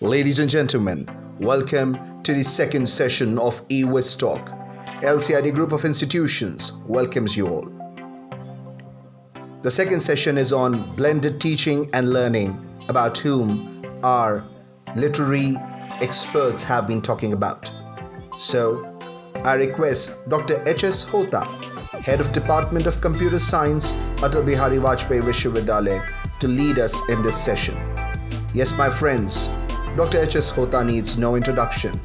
Ladies and gentlemen, welcome to the second session of eWest Talk. LCID Group of Institutions welcomes you all. The second session is on blended teaching and learning, about whom our literary experts have been talking about. So, I request Dr. H.S. Hota, Head of Department of Computer Science, Atal Bihari Vajpayee Vishwavidyalaya, to lead us in this session. Yes, my friends, Dr. H.S. Hota needs no introduction.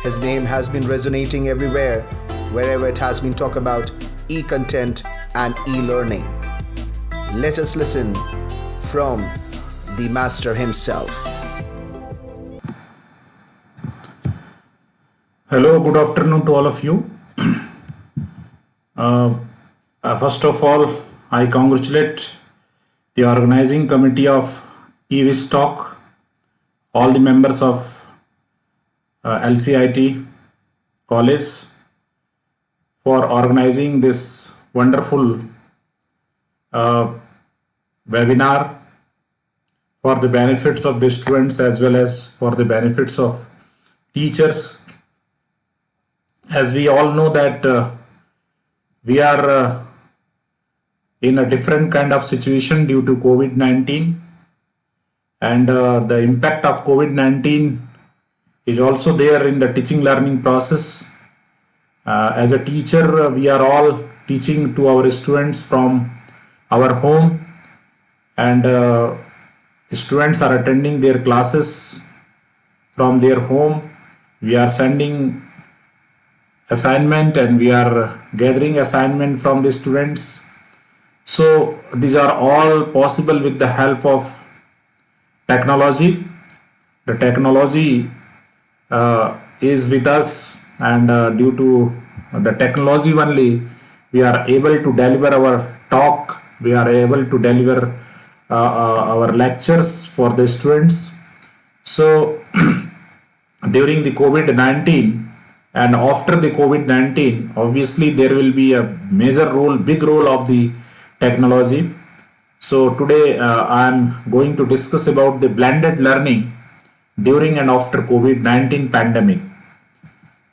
His name has been resonating everywhere, wherever it has been talked about e-content and e-learning. Let us listen from the master himself. Hello, good afternoon to all of you. First of all, I congratulate the organizing committee of eWest Talk, all the members of LCIT College for organizing this wonderful webinar for the benefits of the students as well as for the benefits of teachers. As we all know that we are in a different kind of situation due to COVID-19, and the impact of COVID-19 is also there in the teaching learning process. As a teacher, we are all teaching to our students from our home, and students are attending their classes from their home. We are sending assignment and we are gathering assignment from the students. So these are all possible with the help of technology. The technology is with us, and due to the technology only we are able to deliver our talk, we are able to deliver our lectures for the students. So during the COVID-19 and after the COVID-19, obviously there will be a major role, big role of the technology. So today I am going to discuss about the blended learning during and after COVID-19 pandemic.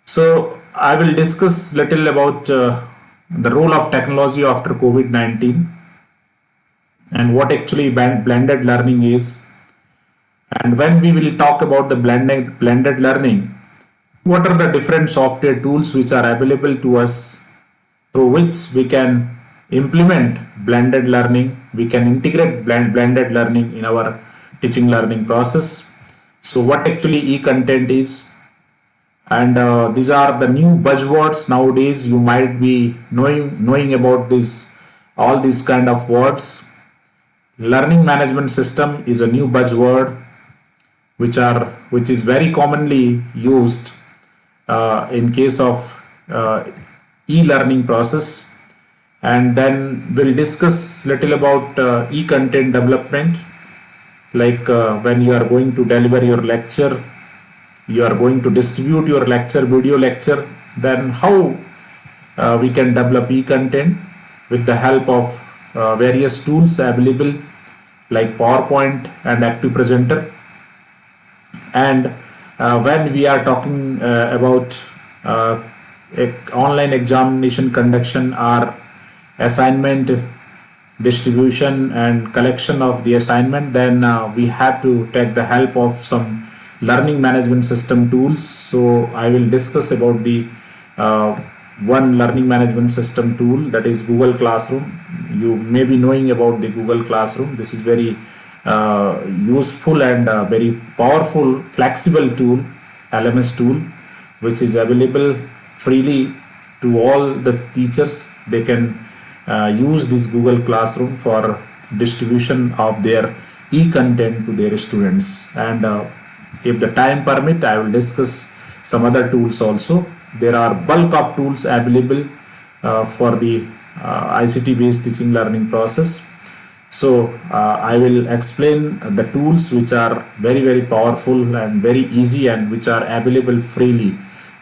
So I will discuss little about the role of technology after COVID-19 and what actually blended learning is. And when we will talk about the blended learning, what are the different software tools which are available to us through which we can implement blended learning, we can integrate blended learning in our teaching learning process. So what actually e-content is, and these are the new buzzwords nowadays. You might be knowing about this, all these kind of words. Learning management system is a new buzzword which is very commonly used in case of e-learning process. And then we'll discuss little about e-content development, like when you are going to deliver your lecture, you are going to distribute your lecture, video lecture, then how we can develop e-content with the help of various tools available like PowerPoint and Active Presenter. And when we are talking about online examination conduction or assignment distribution and collection of the assignment, then we have to take the help of some learning management system tools. So I will discuss about the one learning management system tool, that is Google Classroom. You may be knowing about the Google Classroom. This is very useful and very powerful flexible tool, LMS tool, which is available freely to all the teachers. They can use this Google Classroom for distribution of their e-content to their students. And if the time permit, I will discuss some other tools also. There are bulk of tools available for the ICT based teaching learning process. So I will explain the tools which are very powerful and very easy and which are available freely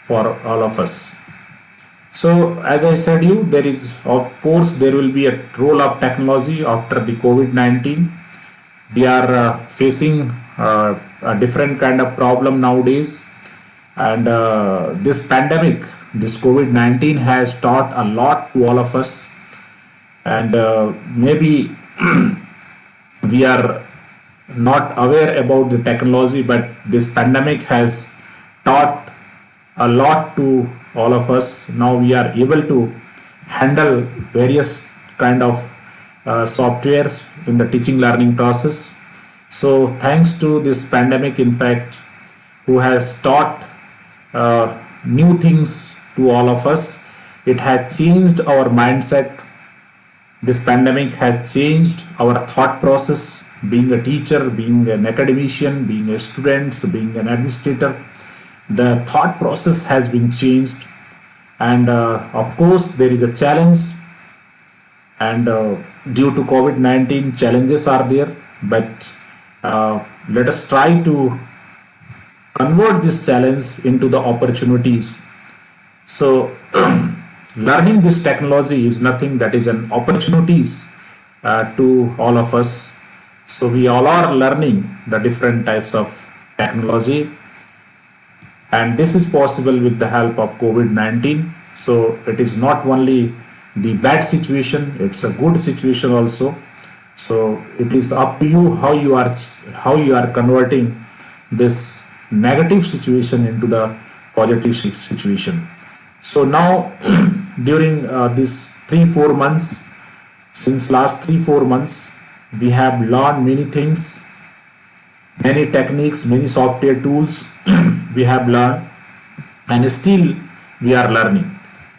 for all of us. So as I said you, there is, of course, there will be a role of technology after the COVID-19. We are facing a different kind of problem nowadays. And this pandemic, this COVID-19 has taught a lot to all of us. And maybe we are not aware about the technology, but this pandemic has taught a lot to all of us. Now we are able to handle various kind of softwares in the teaching learning process. So thanks to this pandemic, in fact, who has taught new things to all of us, it has changed our mindset. This pandemic has changed our thought process. Being a teacher, being an academician, being a student, being an administrator, the thought process has been changed. And of course, there is a challenge, and due to COVID-19, challenges are there. But let us try to convert this challenge into the opportunities. So learning this technology is nothing that is an opportunities to all of us. So we all are learning the different types of technology, and this is possible with the help of COVID-19. So it is not only the bad situation, it's a good situation also. So it is up to you how you are converting this negative situation into the positive situation. So now during these 3-4 months, since last 3-4 months, we have learned many things, many techniques, many software tools we have learned, and still we are learning.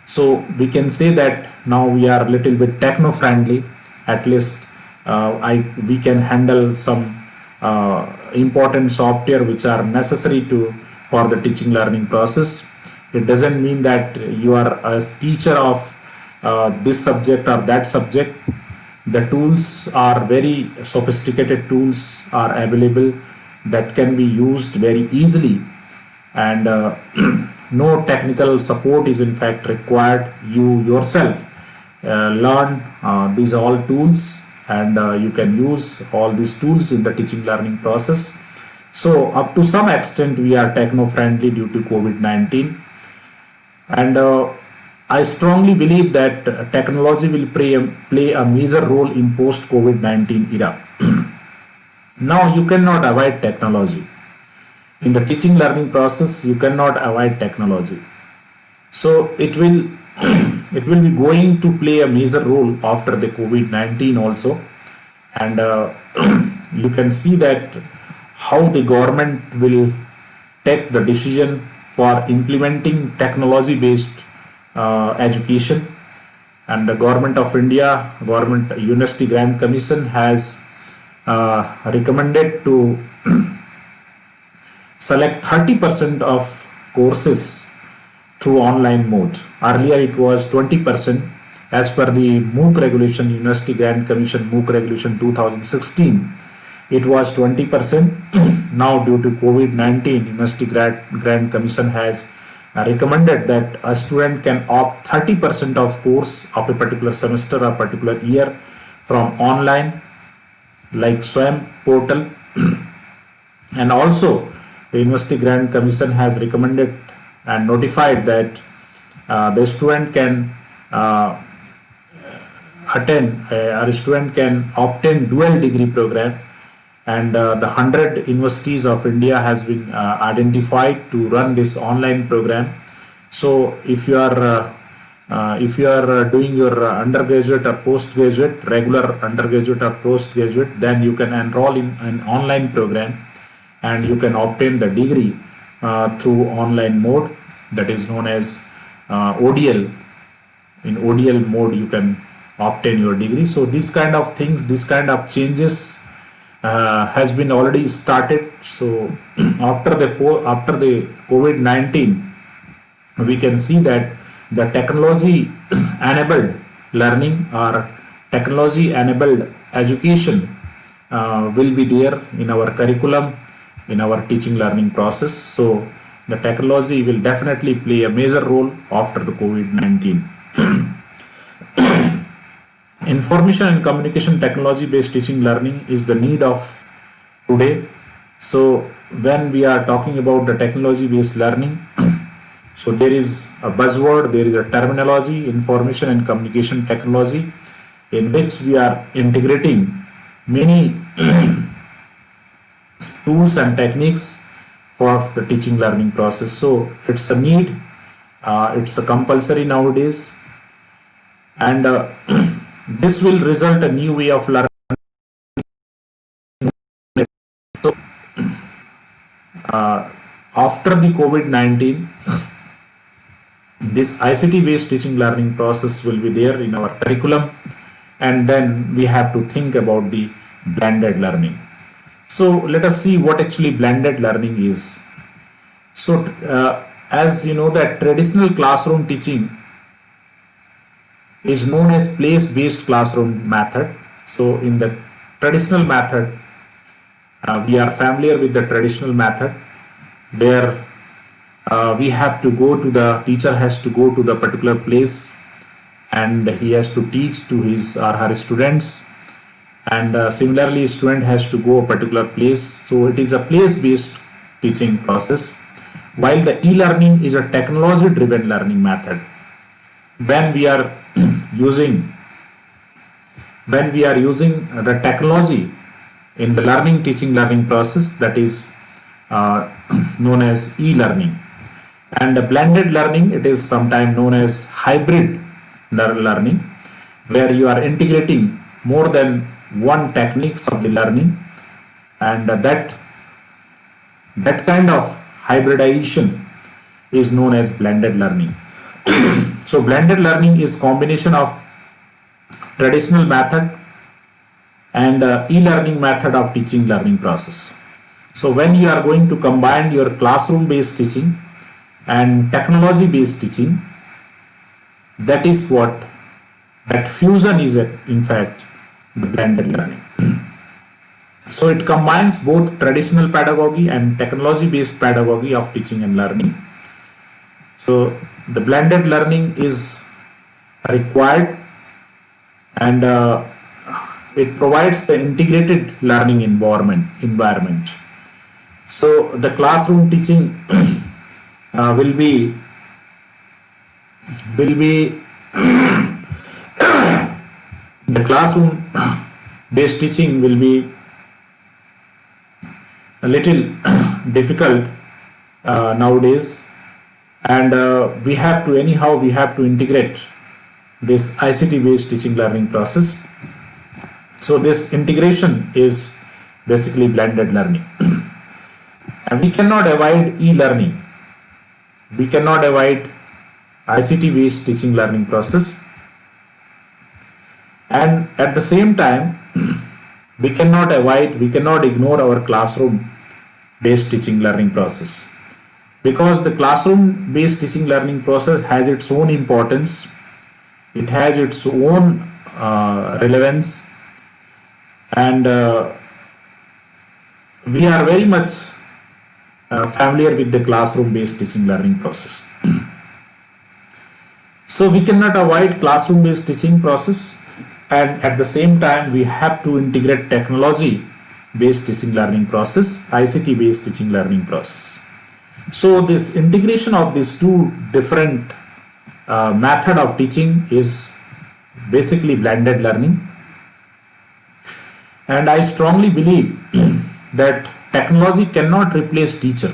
So we can say that now we are a little bit techno friendly. At least we can handle some important software which are necessary for the teaching learning process. It doesn't mean that you are a teacher of this subject or that subject. The tools are very sophisticated, tools are available that can be used very easily, and no technical support is in fact required. You yourself learn these all tools, and you can use all these tools in the teaching learning process. So up to some extent we are techno friendly due to COVID-19, and I strongly believe that technology will play a major role in post COVID-19 era. Now you cannot avoid technology. In the teaching learning process, you cannot avoid technology. So it will be going to play a major role after the COVID-19 also. And you can see that how the government will take the decision for implementing technology based education. And the Government of India, Government University Grant Commission has recommended to select 30% of courses through online mode. Earlier it was 20%. As per the MOOC regulation, University Grant Commission MOOC regulation 2016, it was 20%. Now due to COVID-19, University Grant Commission has recommended that a student can opt 30% of course of a particular semester or particular year from online, like SWAYAM portal. And also the University Grant Commission has recommended and notified that the student can obtain dual degree program, and the 100 universities of India has been identified to run this online program. So if you are doing your undergraduate or postgraduate, regular undergraduate or postgraduate, then you can enroll in an online program and you can obtain the degree through online mode, that is known as ODL. In ODL mode you can obtain your degree. So these kind of things, these kind of changes has been already started. So after the COVID-19, we can see that the technology enabled learning or technology enabled education will be there in our curriculum, in our teaching learning process. So the technology will definitely play a major role after the COVID-19. Information and communication technology based teaching learning is the need of today. So when we are talking about the technology based learning, so there is a buzzword, there is a terminology, information and communication technology, in which we are integrating many tools and techniques for the teaching learning process. So it's a need, it's a compulsory nowadays, and this will result a new way of learning. So after the COVID-19, this ICT based teaching learning process will be there in our curriculum, and then we have to think about the blended learning. So let us see what actually blended learning is. So as you know, that traditional classroom teaching is known as place based classroom method. So in the traditional method, we are familiar with the traditional method where we have to go to the teacher has to go to the particular place and he has to teach to his or her students, and similarly student has to go a particular place. So it is a place based teaching process, while the e-learning is a technology driven learning method. When we are using the technology in the teaching learning process, that is known as e-learning. And the blended learning, it is sometimes known as hybrid learning, where you are integrating more than one techniques of the learning, and that kind of hybridization is known as blended learning. So blended learning is combination of traditional method and e-learning method of teaching learning process. So when you are going to combine your classroom based teaching and technology based teaching, that is what that fusion is, in fact the blended learning. So it combines both traditional pedagogy and technology based pedagogy of teaching and learning. So the blended learning is required, and it provides the integrated learning environment. So the classroom teaching will be the classroom based teaching will be a little difficult nowadays, and we have to integrate this ICT based teaching learning process. So this integration is basically blended learning. And we cannot avoid e-learning, we cannot avoid ICT based teaching learning process, and at the same time we cannot ignore our classroom based teaching learning process, because the classroom based teaching learning process has its own importance, it has its own relevance, and we are very much familiar with the classroom based teaching learning process. So we cannot avoid classroom based teaching process, and at the same time we have to integrate technology based teaching learning process, ICT based teaching learning process. So this integration of these two different method of teaching is basically blended learning. And I strongly believe that technology cannot replace teacher.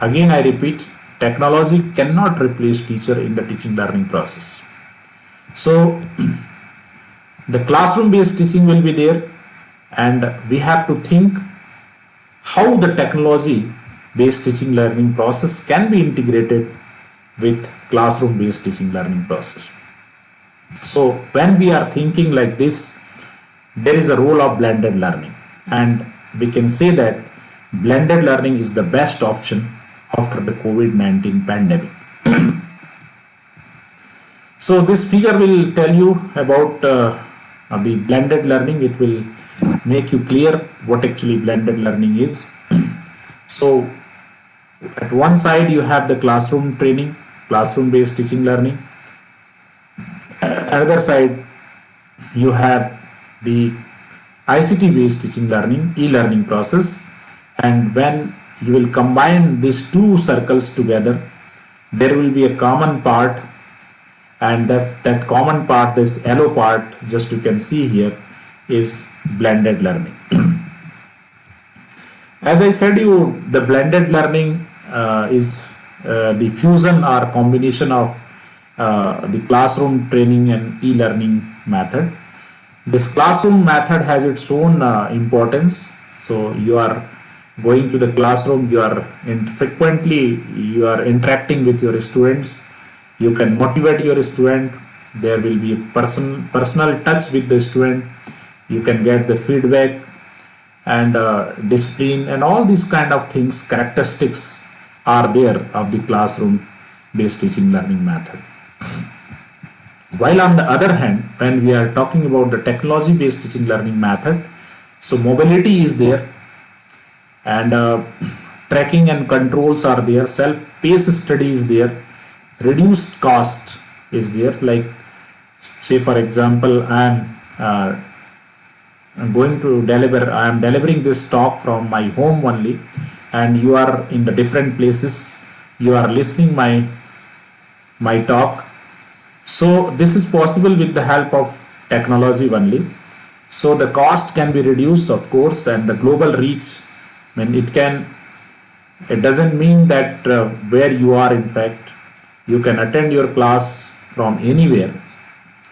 Again I repeat, technology cannot replace teacher in the teaching learning process. So the classroom based teaching will be there, and we have to think how the technology based teaching learning process can be integrated with classroom based teaching learning process. So when we are thinking like this, there is a role of blended learning, and we can say that blended learning is the best option after the COVID-19 pandemic. So this figure will tell you about the blended learning. It will make you clear what actually blended learning is. So at one side you have the classroom training, classroom based teaching learning. Another side you have the ICT based teaching learning, e-learning process, and when you will combine these two circles together, there will be a common part, and that common part, this yellow part, just you can see here, is blended learning. As I said you, the blended learning is the fusion or combination of the classroom training and e-learning method. This classroom method has its own importance. So you are going to the classroom, frequently you are interacting with your students. You can motivate your student. There will be a personal touch with the student. You can get the feedback and discipline and all these kind of things, characteristics are there of the classroom based teaching learning method. While on the other hand, when we are talking about the technology based teaching learning method, so mobility is there, and tracking and controls are there, self-paced study is there, reduced cost is there. Like, say for example, I am delivering this talk from my home only, and you are in the different places, you are listening my talk. So this is possible with the help of technology only. So the cost can be reduced, of course, and the global reach, it doesn't mean that where you are, in fact, you can attend your class from anywhere.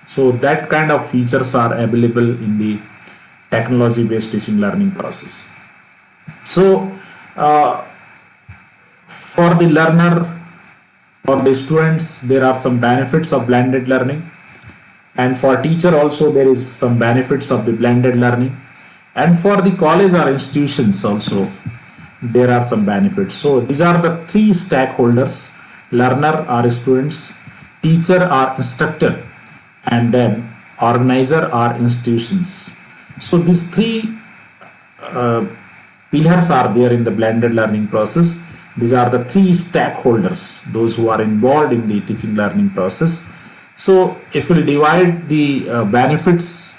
So that kind of features are available in the technology based teaching learning process. So for the learner, for the students, there are some benefits of blended learning, and for teacher also there is some benefits of the blended learning, and for the college or institutions also there are some benefits. So these are the three stakeholders: learner or students, teacher or instructor, and then organizer or institutions. So these three pillars are there in the blended learning process. These are the three stakeholders, those who are involved in the teaching learning process. So if we divide the benefits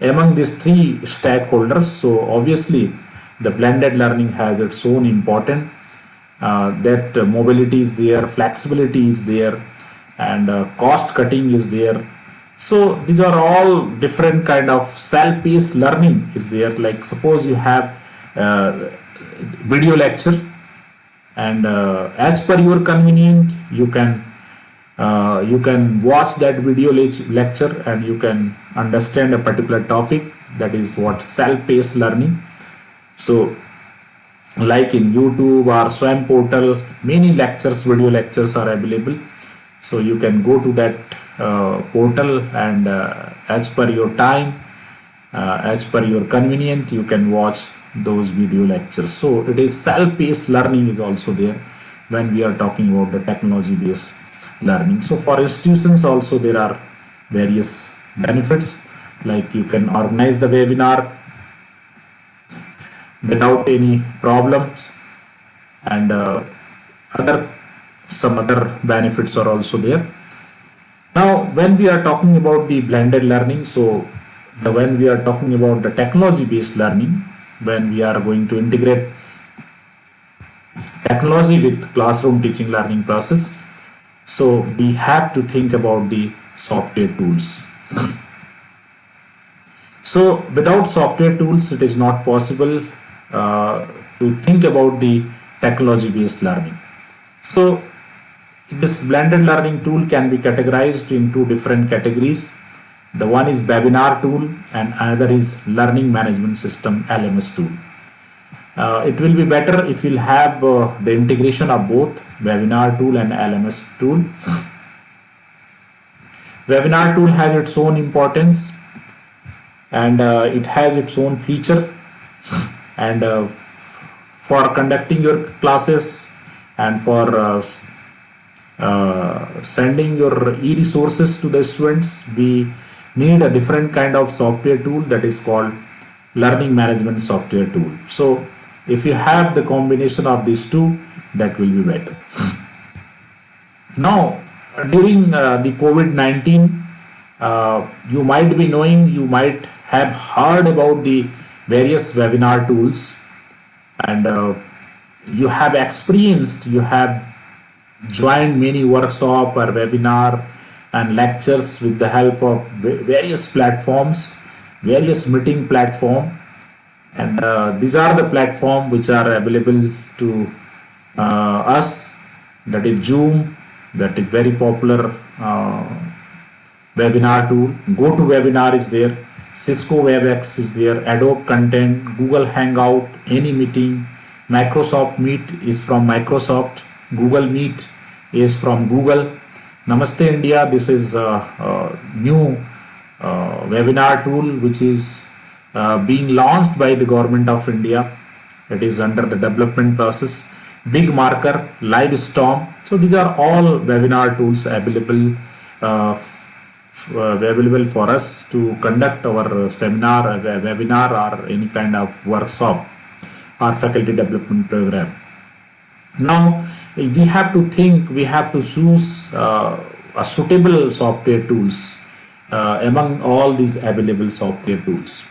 among these three stakeholders, so obviously the blended learning has its own importance, that mobility is there, flexibility is there, and cost cutting is there. So these are all different kind of self-paced learning is there. Like, suppose you have video lecture, and as per your convenience you can watch that video lecture, and you can understand a particular topic. That is what self-paced learning. So like in YouTube or Swam portal, many video lectures are available. So you can go to that portal, and as per your time, as per your convenience, you can watch those video lectures. So it is self-paced learning is also there when we are talking about the technology based learning. So for institutions also there are various benefits, like you can organize the webinar without any problems, and some other benefits are also there. Now when we are talking about the blended learning, so when we are talking about the technology based learning, when we are going to integrate technology with classroom teaching learning process, so we have to think about the software tools. So without software tools, it is not possible to think about the technology based learning. So this blended learning tool can be categorized into different categories. The one is webinar tool, and another is learning management system LMS tool. It will be better if you'll have the integration of both webinar tool and LMS tool. Webinar tool has its own importance, and it has its own feature, and for conducting your classes and for sending your e-resources to the students, we need a different kind of software tool that is called learning management software tool. So if you have the combination of these two, that will be better. Now during the COVID-19, you might be knowing, you might have heard about the various webinar tools, and you have experienced, you have joined many workshop or webinar and lectures with the help of various platforms, various meeting platform, and these are the platform which are available to us. That is Zoom, that is very popular webinar tool. GoToWebinar is there, Cisco WebEx is there, Adobe Content, Google Hangout, any meeting. Microsoft Meet is from Microsoft, Google Meet is from Google. Namaste India, this is a new webinar tool which is being launched by the government of India. It is under the development process. Big Marker, Livestorm. So these are all webinar tools available available for us to conduct our seminar, webinar, or any kind of workshop or faculty development program. Now we have to think, we have to choose a suitable software tools among all these available software tools.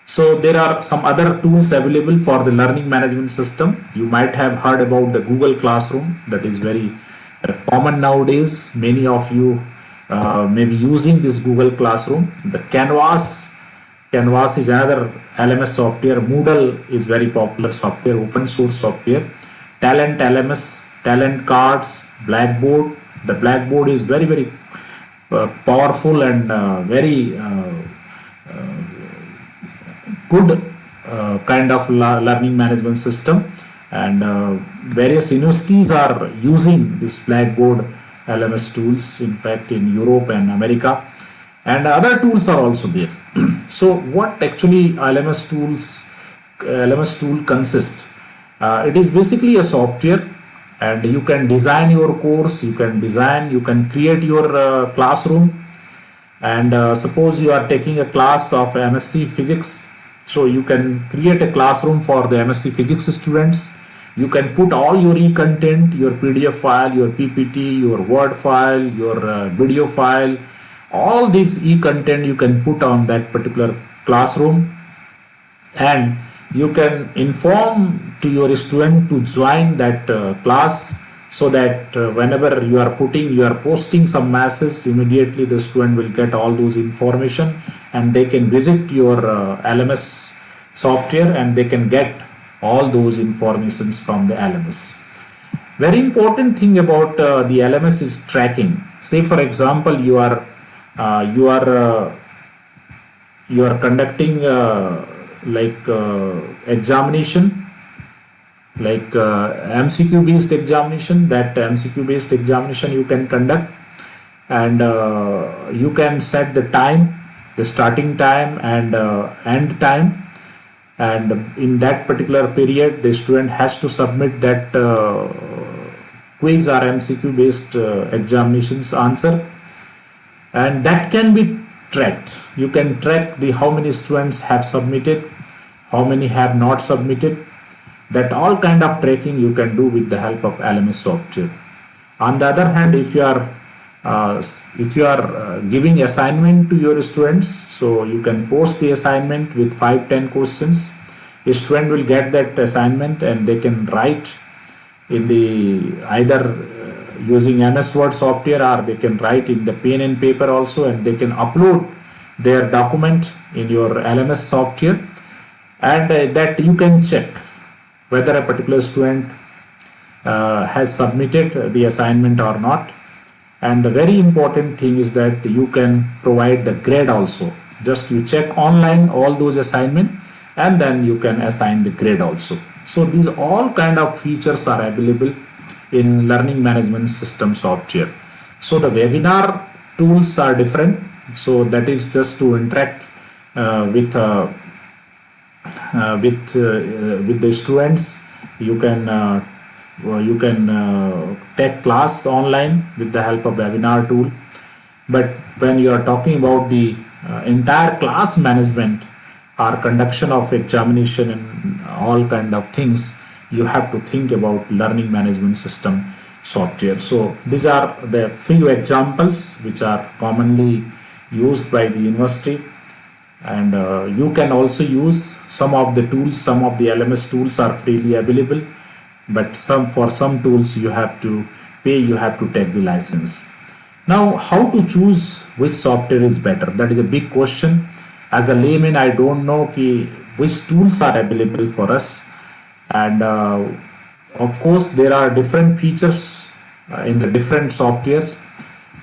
So there are some other tools available for the learning management system. You might have heard about the Google Classroom, that is very common nowadays. Many of you may be using this Google Classroom. The Canvas is another LMS software. Moodle is very popular software, open source software. Talent LMS, Talent Cards, Blackboard. The Blackboard is very, very powerful and very good kind of learning management system, and various universities are using this Blackboard LMS tools, in fact in Europe and America, and other tools are also there. So what actually LMS tool consists? It is basically a software, and you can design your course, you can create your classroom. And suppose you are taking a class of MSc Physics, so you can create a classroom for the MSc Physics students. You can put all your e-content, your PDF file, your PPT, your Word file, your video file, all these e-content you can put on that particular classroom, and you can inform to your student to join that class, so that whenever you are posting some messages, immediately the student will get all those information, and they can visit your LMS software and they can get all those informations from the LMS. Very important thing about the LMS is tracking. Say for example, you are conducting examination, like MCQ based examination. That MCQ based examination you can conduct, and you can set the time, the starting time and end time, and in that particular period the student has to submit that quiz or MCQ based examinations answer, and that can be tracked. You can track the how many students have submitted, how many have not submitted. That all kind of tracking you can do with the help of LMS software. On the other hand, if you are giving assignment to your students, so you can post the assignment with 5-10 questions. A student will get that assignment and they can write in the either using MS Word software, or they can write in the pen and paper also, and they can upload their document in your LMS software, and that you can check whether a particular student has submitted the assignment or not. And the very important thing is that you can provide the grade also. Just you check online all those assignment, and then you can assign the grade also. So these all kind of features are available in learning management system software. So the webinar tools are different. So that is just to interact with the students. You can take class online with the help of webinar tool. But when you are talking about the entire class management or conduction of examination and all kind of things, you have to think about learning management system software. So these are the few examples which are commonly used by the university, and you can also use some of the tools. Some of the LMS tools are freely available, but for some tools you have to pay, you have to take the license. Now, how to choose which software is better? That is a big question. As a layman, I don't know which tools are available for us, and of course there are different features in the different softwares.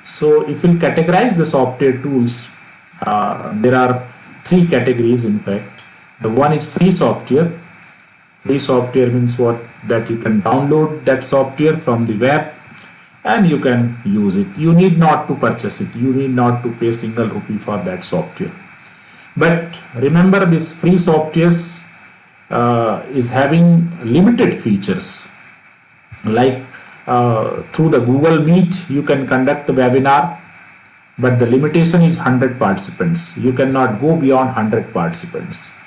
So if you categorize the software tools, there are three categories in fact. The one is free software. Free software means what? That you can download that software from the web and you can use it. You need not to purchase it. You need not to pay single rupee for that software. But remember, this free softwares is having limited features. Like through the Google Meet, you can conduct the webinar, but the limitation is 100 participants. You cannot go beyond 100 participants.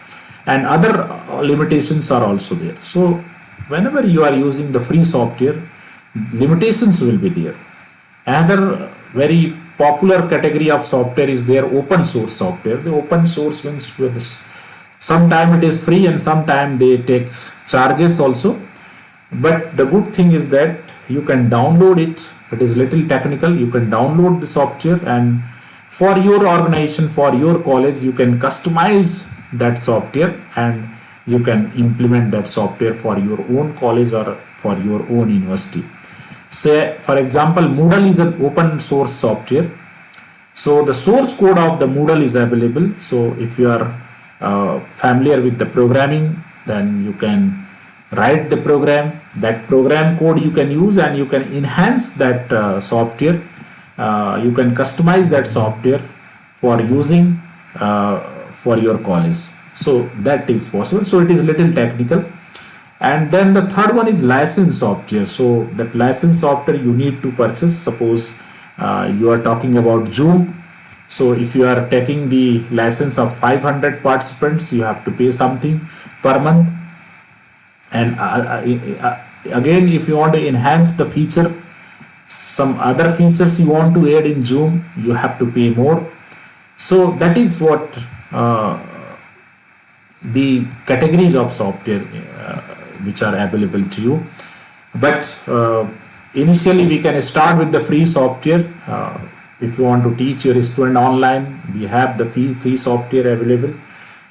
And other limitations are also there. So whenever you are using the free software, limitations will be there. Another very popular category of software is their open source software. The open source means sometimes it is free and sometimes they take charges also. But the good thing is that you can download it. It is little technical. You can download the software, and for your organization, for your college, you can customize that software and you can implement that software for your own college or for your own university. Say, for example, Moodle is an open source software. So the source code of the Moodle is available. So if you are familiar with the programming, then you can write the program. That program code you can use and you can enhance that software. You can customize that software for using for your college. So that is possible. So it is little technical. And then the third one is licensed software. So that licensed software you need to purchase. Suppose you are talking about Zoom. So if you are taking the license of 500 participants, you have to pay something per month. And again, if you want to enhance the feature, some other features you want to add in Zoom, you have to pay more. So that is what the categories of software which are available to you. But initially we can start with the free software. If you want to teach your student online, we have the free software available.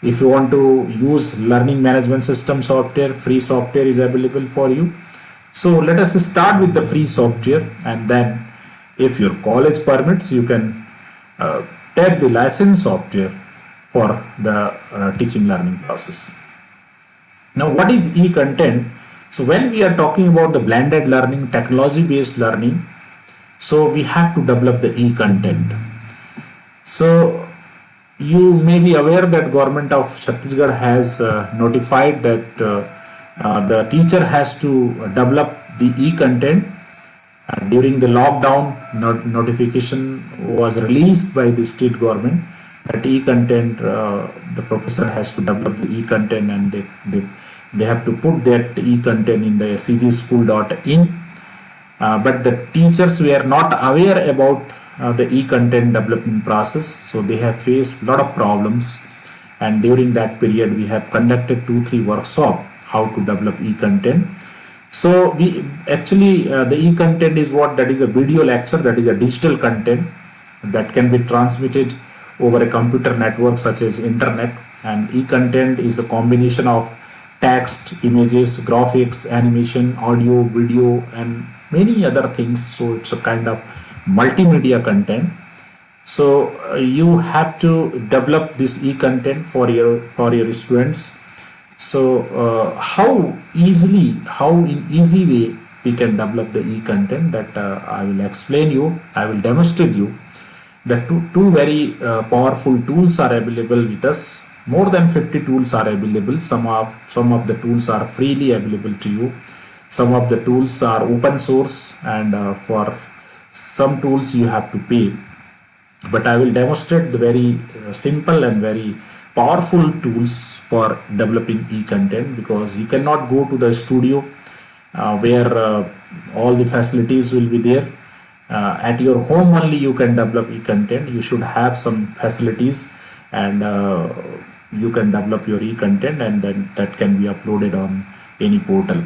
If you want to use learning management system software, free software is available for you. So let us start with the free software, and then if your college permits, you can take the licensed software for the teaching learning process. Now, what is e-content? So when we are talking about the blended learning, technology based learning, so we have to develop the e-content. So you may be aware that government of Chhattisgarh has notified that the teacher has to develop the e-content. During the lockdown, notification was released by the state government that e-content, the professor has to develop the e-content, and they have to put that e-content in the cgschool.in. But the teachers were not aware about the e-content development process, so they have faced a lot of problems. And during that period, we have conducted 2-3 workshops how to develop e-content. So we actually the e-content is what? That is a video lecture, that is a digital content that can be transmitted over a computer network such as internet. And e-content is a combination of text, images, graphics, animation, audio, video, and many other things. So it's a kind of multimedia content. So you have to develop this e-content for your students. So how in easy way we can develop the e-content, that I will explain you, I will demonstrate you. The two very powerful tools are available with us. More than 50 tools are available. Some of the tools are freely available to you. Some of the tools are open source, and for some tools you have to pay. But I will demonstrate the very simple and very powerful tools for developing e-content, because you cannot go to the studio where all the facilities will be there. At your home only you can develop e-content. You should have some facilities and you can develop your e-content, and then that can be uploaded on any portal.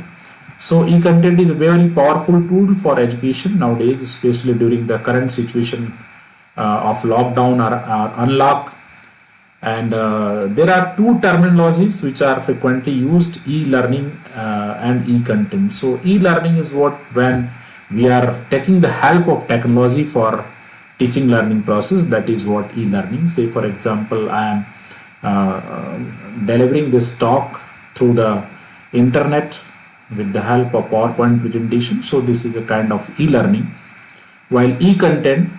So e-content is a very powerful tool for education nowadays, especially during the current situation of lockdown or unlock. And there are two terminologies which are frequently used: e-learning and e-content. So e-learning is when we are taking the help of technology for teaching learning process. That is what e-learning. Say for example, I am delivering this talk through the internet with the help of PowerPoint presentation. So this is a kind of e-learning, while e-content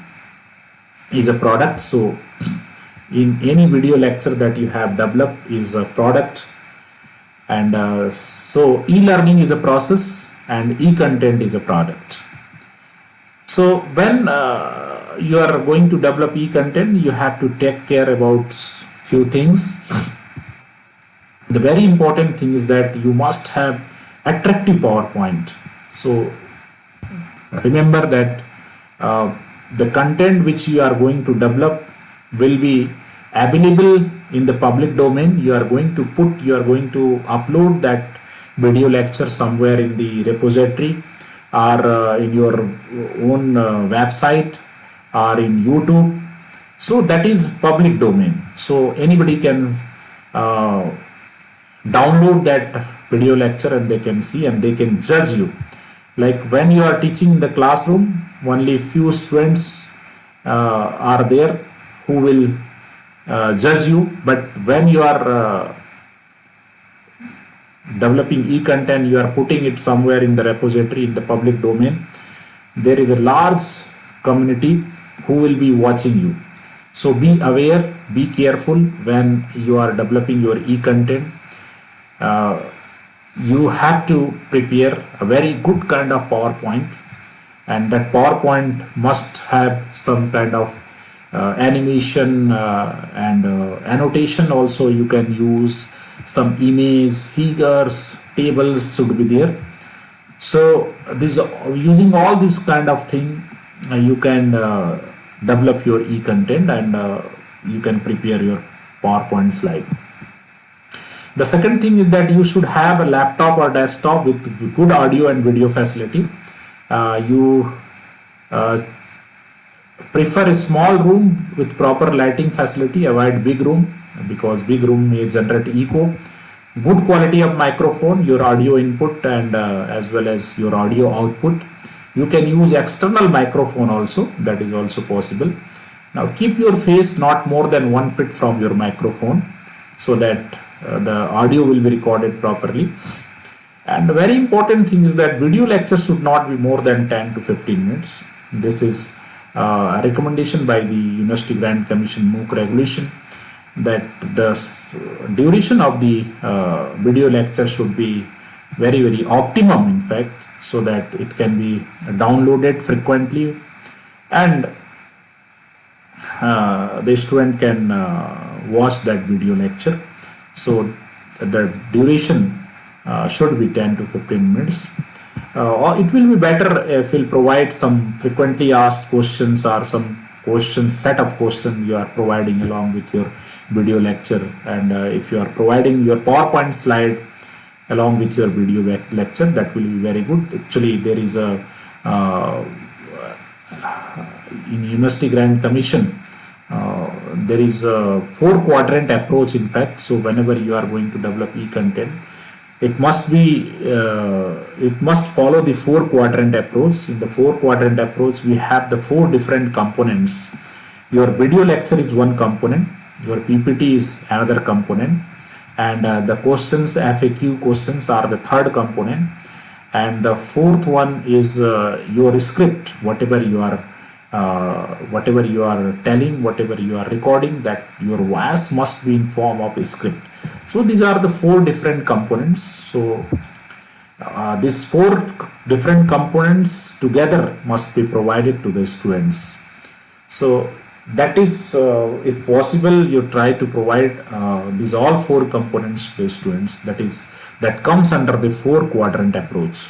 is a product. So in any video lecture that you have developed is a product, and so e-learning is a process and e-content is a product. So when you are going to develop e-content, you have to take care about few things. The very important thing is that you must have attractive PowerPoint. So remember that the content which you are going to develop will be available in the public domain. You are going to upload that video lecture somewhere in the repository, or in your own website, or in YouTube. So that is public domain. So anybody can download that video lecture and they can see and they can judge you. Like when you are teaching in the classroom, only few students are there who will judge you, but when you are developing e-content, you are putting it somewhere in the repository in the public domain, there is a large community who will be watching you. So be aware, be careful when you are developing your e-content. You have to prepare a very good kind of PowerPoint, and that PowerPoint must have some kind of animation and annotation also. You can use some image, figures, tables should be there. So this, using all this kind of thing, you can develop your e-content, and you can prepare your PowerPoint slide. The second thing is that you should have a laptop or desktop with good audio and video facility. You prefer a small room with proper lighting facility. Avoid big room, because big room may generate echo. Good quality of microphone, your audio input, and as well as your audio output. You can use external microphone also, that is also possible. Now keep your face not more than 1 feet from your microphone, so that the audio will be recorded properly. And the very important thing is that video lectures should not be more than 10 to 15 minutes. This is a recommendation by the University Grant Commission MOOC regulation, that the duration of the video lecture should be very, very optimum, in fact, so that it can be downloaded frequently, and the student can watch that video lecture. So the duration should be 10 to 15 minutes. Or it will be better if we'll provide some frequently asked questions, or some set of questions you are providing along with your video lecture. And if you are providing your PowerPoint slide along with your video lecture, that will be very good. Actually, there is a in University Grant Commission, there is a 4-quadrant approach, in fact. So whenever you are going to develop e-content, it must follow the 4-quadrant approach. In the 4-quadrant approach, we have the 4 different components. Your video lecture is one component, your PPT is another component, and the questions, FAQ questions, are the third component, and the fourth one is your script, whatever you are telling, whatever you are recording, that your voice must be in form of a script. So these are the 4 different components. So these 4 different components together must be provided to the students. So that is, if possible, you try to provide these all 4 components to the students. That comes under the 4-quadrant approach.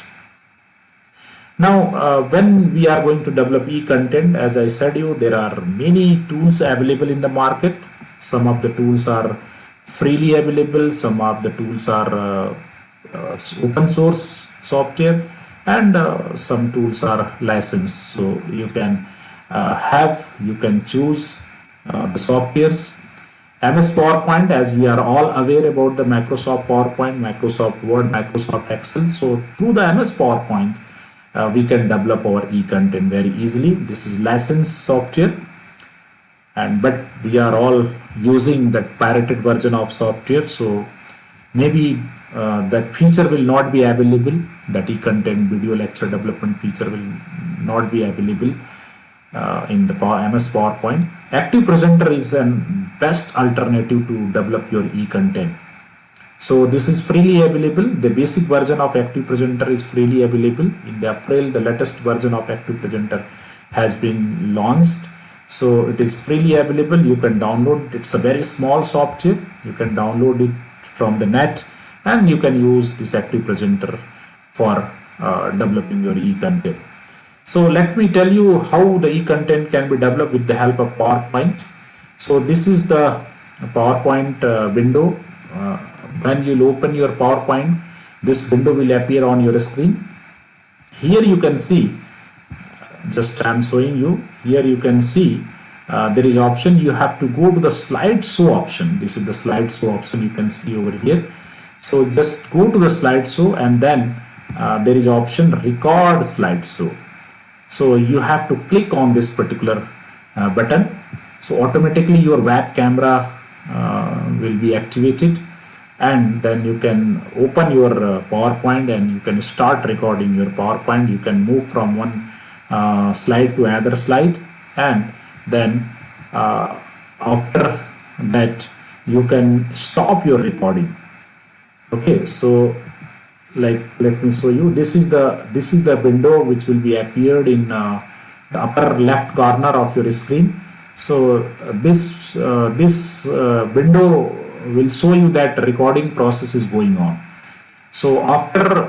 Now, when we are going to develop e-content, as I said you, there are many tools available in the market. Some of the tools are freely available, some of the tools are open source software, and some tools are licensed. So you can you can choose the softwares. MS PowerPoint, as we are all aware about the Microsoft PowerPoint, Microsoft Word, Microsoft Excel. So through the MS PowerPoint, we can develop our e-content very easily. This is licensed software, but we are all using that pirated version of software. So maybe that feature will not be available. That e-content video lecture development feature will not be available in the MS PowerPoint. Active Presenter is a best alternative to develop your e-content. So this is freely available. The basic version of Active Presenter is freely available. In the April, the latest version of Active Presenter has been launched. So it is freely available. You can download it. It's a very small software. You can download it from the net, and you can use this Active Presenter for developing your e-content. So let me tell you how the e-content can be developed with the help of PowerPoint. So this is the PowerPoint window. When you open your PowerPoint, this window will appear on your screen. Here you can see, just I'm showing you, here you can see there is option. You have to go to the slideshow option. This is the slideshow option you can see over here. So just go to the slideshow, and then there is option record slideshow. So you have to click on this particular button. So automatically your web camera will be activated, and then you can open your PowerPoint and you can start recording your PowerPoint. You can move from one slide to another slide, and then after that you can stop your recording. Okay, so like let me show you. This is the window which will be appeared in the upper left corner of your screen. So this window will show you that recording process is going on. So after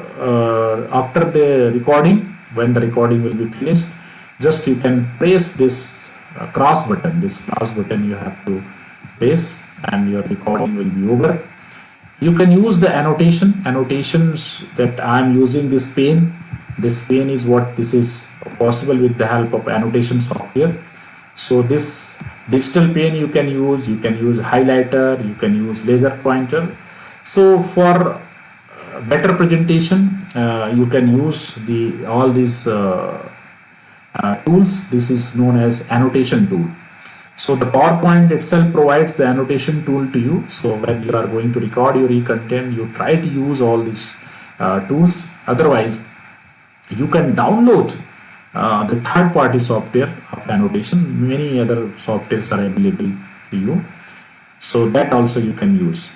the recording, when the recording will be finished, just you can press this cross button. This cross button you have to press, and your recording will be over. You can use the annotations that I am using this pen. This pen is what this is possible with the help of annotation software. So this digital pen you can use highlighter, you can use laser pointer. So for better presentation, you can use all these tools. This is known as annotation tool. So the PowerPoint itself provides the annotation tool to you. So when you are going to record your e-content, you try to use all these tools. Otherwise, you can download the third-party software of annotation. Many other softwares are available to you. So that also you can use.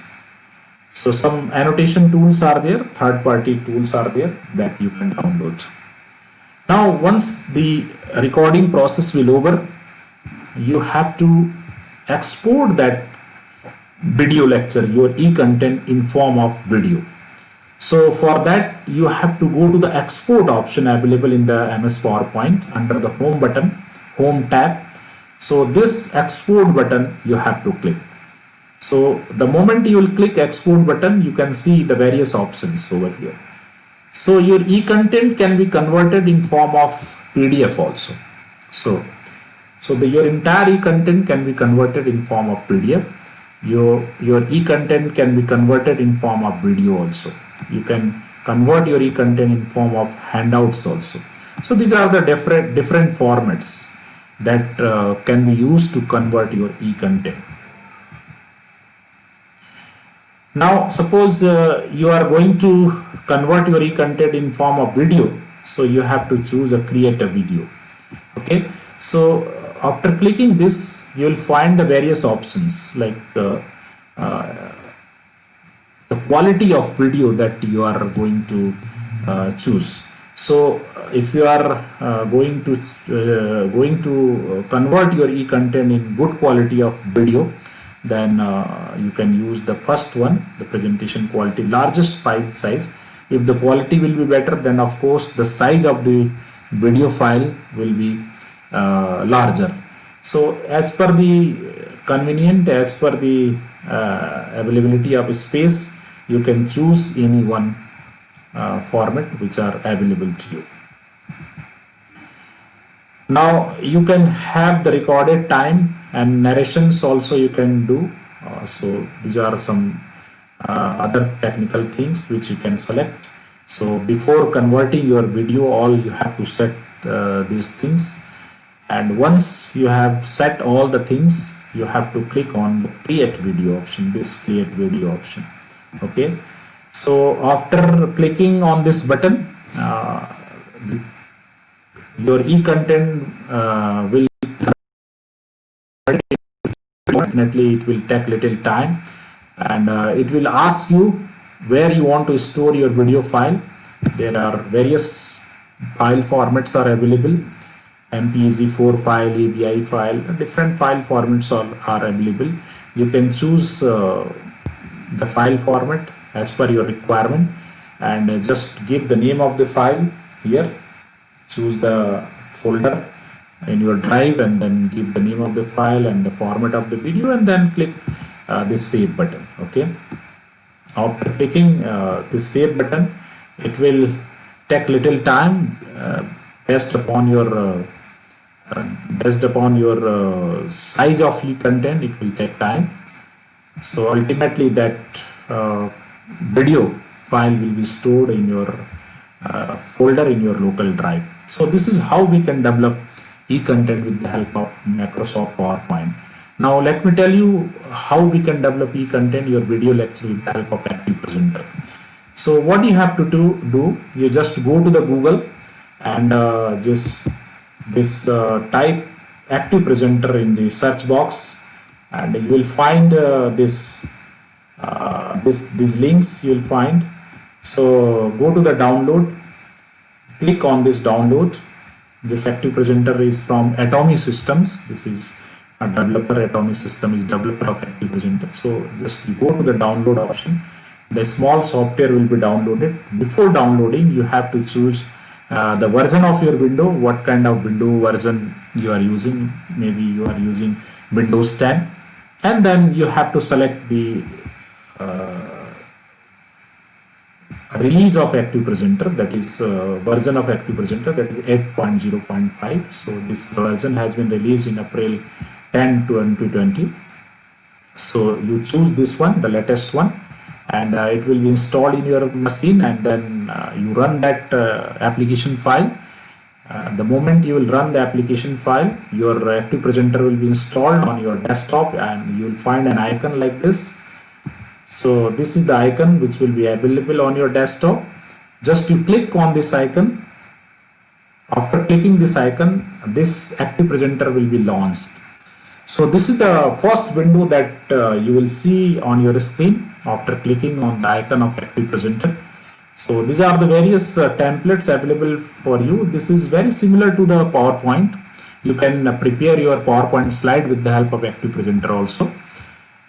So some annotation tools are there, third-party tools are there that you can download. Now, once the recording process will over, you have to export that video lecture, your e-content, in form of video. So for that, you have to go to the export option available in the MS PowerPoint under the home button, home tab. So this export button you have to click. So the moment you will click export button, you can see the various options over here. So your e-content can be converted in form of PDF also. So your entire e-content can be converted in form of PDF. Your e-content can be converted in form of video also. You can convert your e-content in form of handouts also. So these are the different formats that can be used to convert your e-content. Now suppose you are going to convert your e-content in form of video. So you have to choose a create a video. Okay. So after clicking this, you will find the various options like the quality of video that you are going to choose. So if you are going to convert your e-content in good quality of video, then you can use the first one, the presentation quality, largest file size. If the quality will be better, then of course the size of the video file will be larger. So as per the convenient as per the availability of space, you can choose any one format which are available to you. Now you can have the recorded time and narrations also you can do. So these are some other technical things which you can select. So before converting your video, all you have to set these things, and once you have set all the things, you have to click on the create video option, this create video option. Okay, so after clicking on this button, your e-content will definitely, it will take little time, and it will ask you where you want to store your video file. There are various file formats are available: MPEG-4 file, AVI file, different file formats are available. You can choose the file format as per your requirement, and just give the name of the file here. Choose the folder in your drive and then give the name of the file and the format of the video, and then click this save button. Okay, after clicking this save button, it will take little time based upon your size of e-content. It will take time. So ultimately that video file will be stored in your folder in your local drive. So this is how we can develop e-content with the help of Microsoft PowerPoint. Now let me tell you how we can develop e-content, your video lecture, with the help of Active Presenter. So what you have to do, you just go to the Google and just type Active Presenter in the search box, and you will find these links you will find. So go to the download, click on this download. This Active Presenter is from Atomy Systems. This is a developer. Atomy System is developer of Active Presenter. So just you go to the download option. The small software will be downloaded. Before downloading, you have to choose the version of your window, what kind of window version you are using. Maybe you are using Windows 10, and then you have to select the release of Active Presenter, that is version of Active Presenter, that is 8.0.5. So this version has been released in April 10, 2020. So you choose this one, the latest one, and it will be installed in your machine, and then you run that application file. The moment you will run the application file, your Active Presenter will be installed on your desktop, and you will find an icon like this. So this is the icon which will be available on your desktop. Just you click on this icon. After clicking this icon, this Active Presenter will be launched. So this is the first window that you will see on your screen after clicking on the icon of Active Presenter. So these are the various templates available for you. This is very similar to the PowerPoint. You can prepare your PowerPoint slide with the help of Active Presenter also,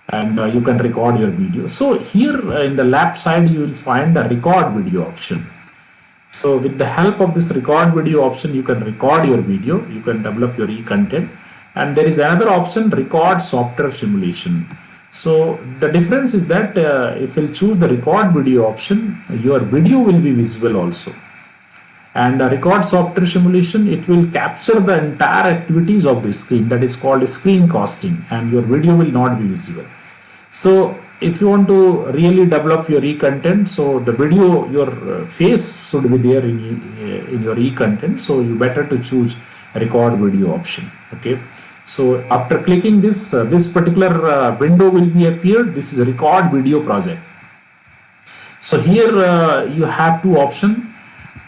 and you can record your video. So here in the left side you will find a record video option. So with the help of this record video option, you can record your video, you can develop your e-content. And there is another option, record software simulation. So the difference is that if you choose the record video option, your video will be visible also. And the record software simulation, it will capture the entire activities of the screen, that is called screencasting, and your video will not be visible. So if you want to really develop your e-content, so the video, your face should be there in your e-content. So you better to choose record video option. Okay. So after clicking this, this particular window will be appeared. This is a record video project. So here you have two options,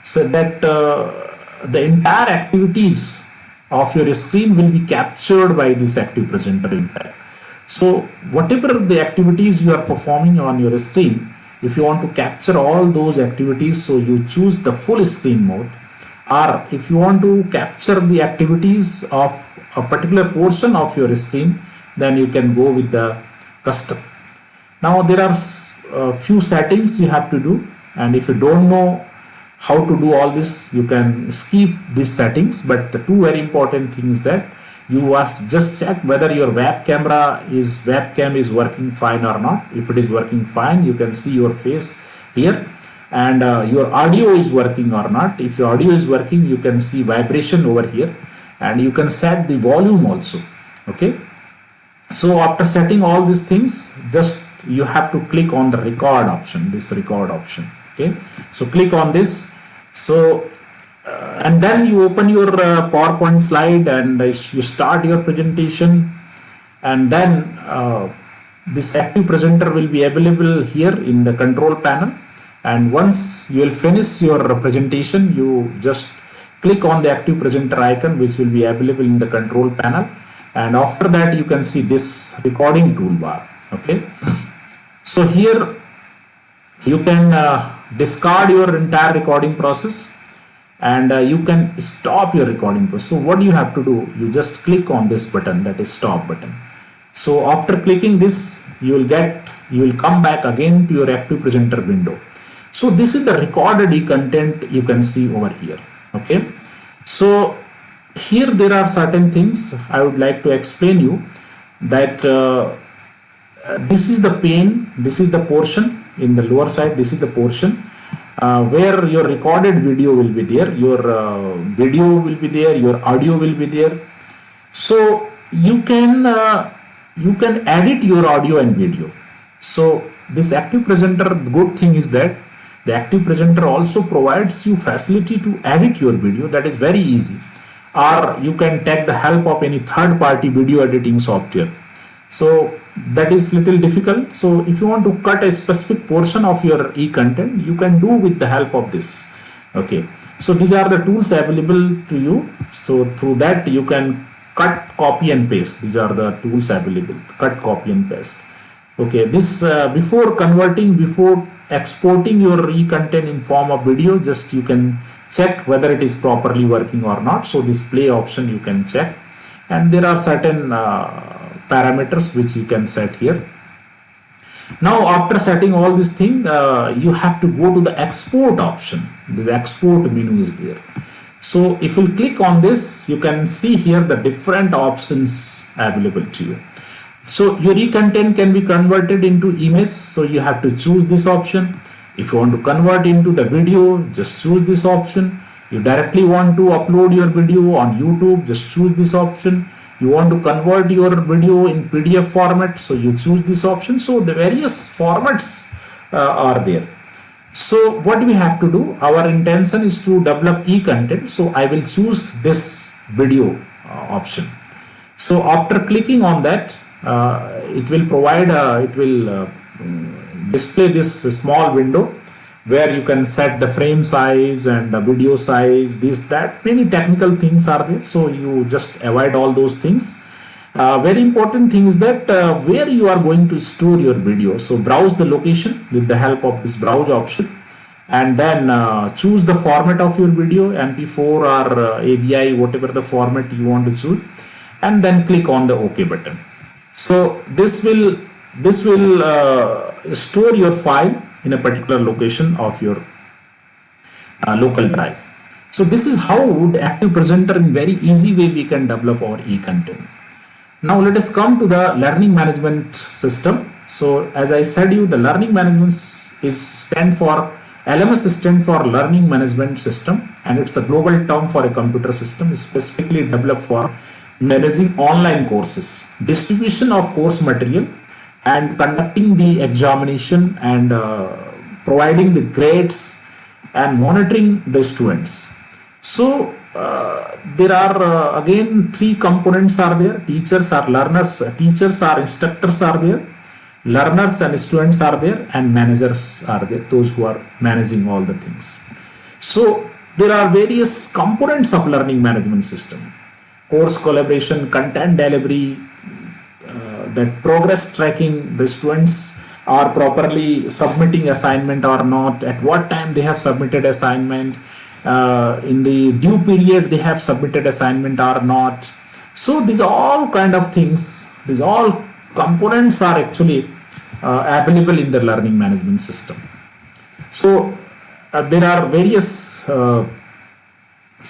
so that the entire activities of your screen will be captured by this Active Presenter in fact. So whatever the activities you are performing on your screen, if you want to capture all those activities, so you choose the full screen mode. Or if you want to capture the activities of a particular portion of your screen, then you can go with the custom. Now there are a few settings you have to do, and if you don't know how to do all this, you can skip these settings. But the two very important things that you must just check whether your webcam is working fine or not. If it is working fine, you can see your face here, and your audio is working or not. If your audio is working, you can see vibration over here, and you can set the volume also. Okay, so after setting all these things, just you have to click on the record option, this record option. Okay, so click on this. So and then you open your PowerPoint slide, and you start your presentation, and then this active presenter will be available here in the control panel. And once you will finish your presentation, you just click on the active presenter icon, which will be available in the control panel, and after that you can see this recording toolbar. Okay, so here you can discard your entire recording process, and you can stop your recording process. So what you have to do, you just click on this button, that is stop button. So after clicking this, you will come back again to your active presenter window. So this is the recorded e-content you can see over here. Okay, so here there are certain things I would like to explain you, that this is the pane, this is the portion in the lower side, this is the portion where your recorded video will be there, your video will be there, your audio will be there. So you can edit your audio and video. So this active presenter, good thing is that the active presenter also provides you facility to edit your video. That is very easy. Or you can take the help of any third-party video editing software. So that is little difficult. So if you want to cut a specific portion of your e-content, you can do with the help of this. Okay, so these are the tools available to you. So through that you can cut, copy and paste. These are the tools available, cut, copy and paste. Okay, this before exporting your e-content in form of video, just you can check whether it is properly working or not. So this play option you can check, and there are certain parameters which you can set here. Now after setting all these things, you have to go to the export option. The export menu is there. So if you click on this, you can see here the different options available to you. So your e-content can be converted into image, so you have to choose this option. If you want to convert into the video, just choose this option. You directly want to upload your video on YouTube, just choose this option. You want to convert your video in PDF format, so you choose this option. So the various formats are there. So what we have to do, our intention is to develop e-content, so I will choose this video option. So after clicking on that, it will provide display this small window where you can set the frame size and the video size, that many technical things are there, so you just avoid all those things. Very important thing is that where you are going to store your video. So browse the location with the help of this browse option, and then choose the format of your video, MP4 or AVI, whatever the format you want to choose, and then click on the OK button. So this will store your file in a particular location of your local drive. So this is how the active presenter in very easy way we can develop our e-content. Now let us come to the learning management system. So as I said you, the learning management LMS stand for learning management system, and it's a global term for a computer system specifically developed for managing online courses, distribution of course material, and conducting the examination, and providing the grades, and monitoring the students. So there are again three components are there. Teachers are learners, teachers are instructors are there, learners and students are there, and managers are there, those who are managing all the things. So there are various components of learning management system: course collaboration, content delivery, that progress tracking, the students are properly submitting assignment or not, at what time they have submitted assignment, in the due period they have submitted assignment or not. So these all kind of things, these all components are actually available in the learning management system. So there are various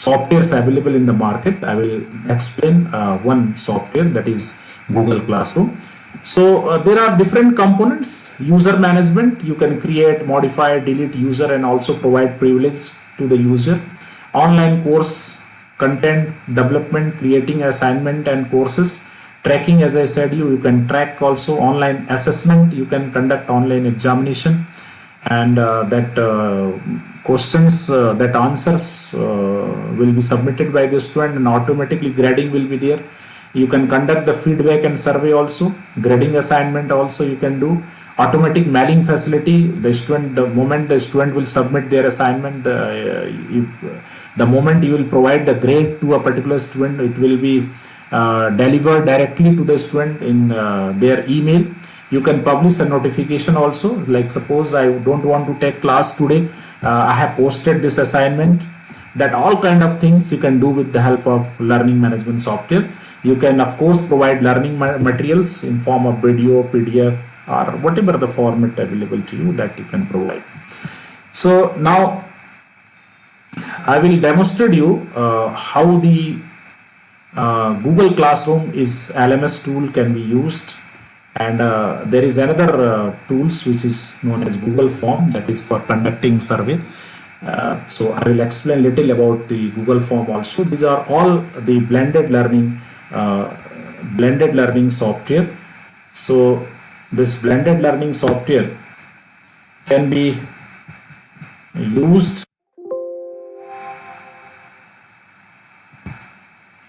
softwares available in the market. I will explain one software, that is Google Classroom. So there are different components. User management, you can create, modify, delete user and also provide privilege to the user. Online course content development, creating assignment and courses. Tracking, as I said, you can track also. Online assessment, you can conduct online examination, and that questions, that answers will be submitted by the student, and automatically grading will be there. You can conduct the feedback and survey also. Grading assignment also you can do. Automatic mailing facility, the student, the moment the student will submit their assignment, the moment you will provide the grade to a particular student, it will be delivered directly to the student in their email. You can publish a notification also, like suppose I don't want to take class today, I have posted this assignment. That all kind of things you can do with the help of learning management software. You can of course provide learning materials in form of video, PDF, or whatever the format available to you, that you can provide. So now I will demonstrate you how the Google Classroom is LMS tool can be used, and there is another tools which is known as Google Form, that is for conducting survey. So I will explain little about the Google Form also. These are all the blended learning software. So this blended learning software can be used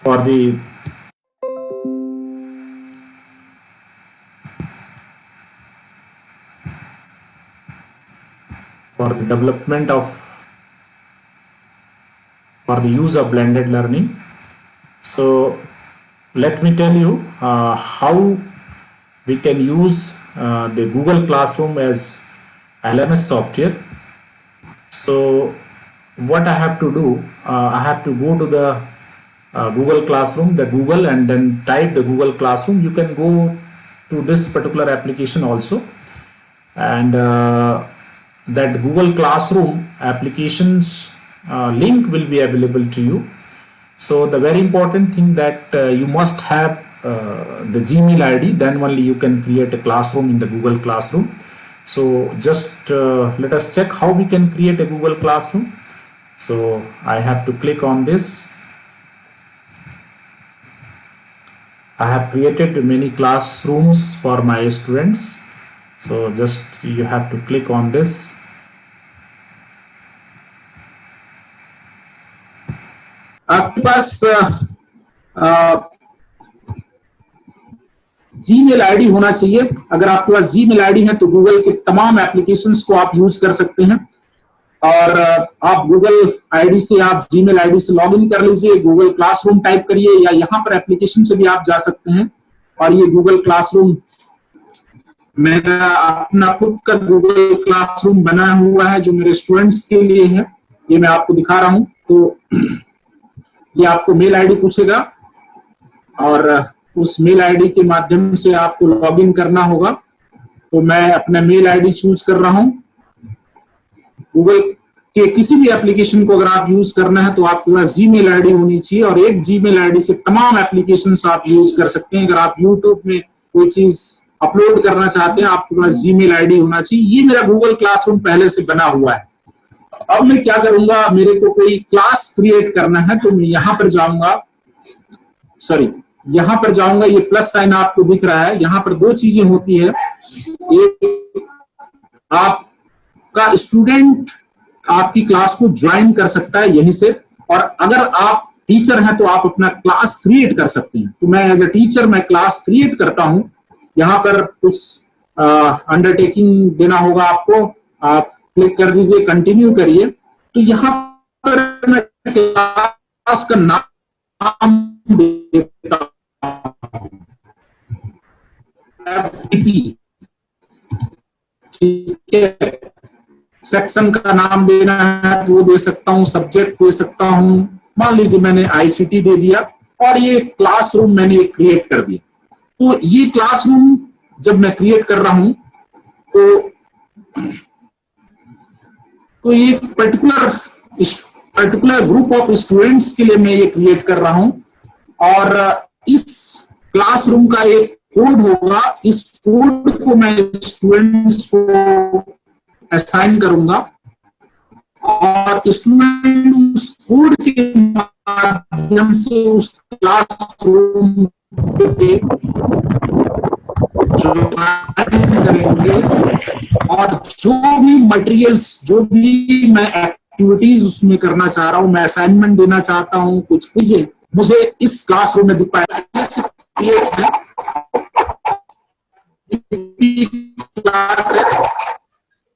for the development of, for the use of blended learning. So let me tell you how we can use the Google Classroom as LMS software. So what I have to do, I have to go to the Google Classroom, the Google, and then type the Google Classroom. You can go to this particular application also, and that Google Classroom applications link will be available to you. So the very important thing that you must have the Gmail ID, then only you can create a classroom in the Google Classroom. So just let us check how we can create a Google Classroom. So I have to click on this. I have created many classrooms for my students. So just you have to click on this. आपके पास Gmail ID होना चाहिए। अगर आपके पास Gmail ID है तो Google के तमाम applications को आप यूज कर सकते हैं, और आप गूगल आईडी से, आप जीमेल आईडी से लॉगिन कर लीजिए, गूगल क्लासरूम टाइप करिए, या यहाँ पर एप्लीकेशन से भी आप जा सकते हैं। और ये गूगल क्लासरूम, मेरा अपना खुद का गूगल क्लासरूम बना हुआ है जो मेरे स्टूडेंट्स के लिए है, ये मैं आपको दिखा रहा हूं। तो ये आपको मेल आईडी पूछेगा और उस मेल आईडी के माध्यम से आपको लॉगिन करना होगा। तो मैं अपना मेल आईडी चूज कर रहा हूं। गूगल के किसी भी एप्लीकेशन को अगर आप यूज करना है तो आपके पास जीमेल आईडी होनी चाहिए, और एक जीमेल आईडी से तमाम एप्लीकेशंस आप यूज कर सकते हैं। अगर आप यूट्यूब में कोई चीज अपलोड करना चाहते हैं, आपके पास जीमेल आईडी होना चाहिए। ये मेरा गूगल क्लासरूम पहले से बना हुआ है। अब मैं क्या करूंगा, मेरे को कोई क्लास क्रिएट करना है तो मैं यहां पर जाऊंगा, यहां पर जाऊंगा। ये प्लस साइन आपको दिख रहा है, यहां पर दो चीजें होती है। एक, आपका स्टूडेंट आपकी क्लास को ज्वाइन कर सकता है यहीं से, और अगर आप टीचर हैं तो आप अपना क्लास क्रिएट कर सकते हैं। तो मैं एज ए टीचर मैं क्लास क्रिएट करता हूं। यहां पर कुछ अंडरटेकिंग देना होगा आपको, आप क्लिक कर दीजिए, कंटिन्यू करिए। तो यहां पर मैं क्लास का नाम देता हूं, ठीक है। सेक्शन का नाम देना है तो वो दे सकता हूं, सब्जेक्ट दे सकता हूं। मान लीजिए मैंने आईसीटी दे दिया, और ये क्लासरूम मैंने क्रिएट कर दिया। तो ये क्लासरूम जब मैं क्रिएट कर रहा हूं तो ये particular particular group of students के लिए मैं ये क्रिएट कर रहा हूं और इस क्लासरूम का एक कोड होगा। इस कोड को मैं स्टूडेंट्स को असाइन करूंगा और स्टूडेंट उस कोड के माध्यम से उस क्लासरूम पे ज्वाइन करेंगे और जो भी मटेरियल्स, जो भी मैं एक्टिविटीज उसमें करना चाह रहा हूं, मैं असाइनमेंट देना चाहता हूं, कुछ चीजें मुझे इस क्लासरूम में दिख पाएगा। क्लास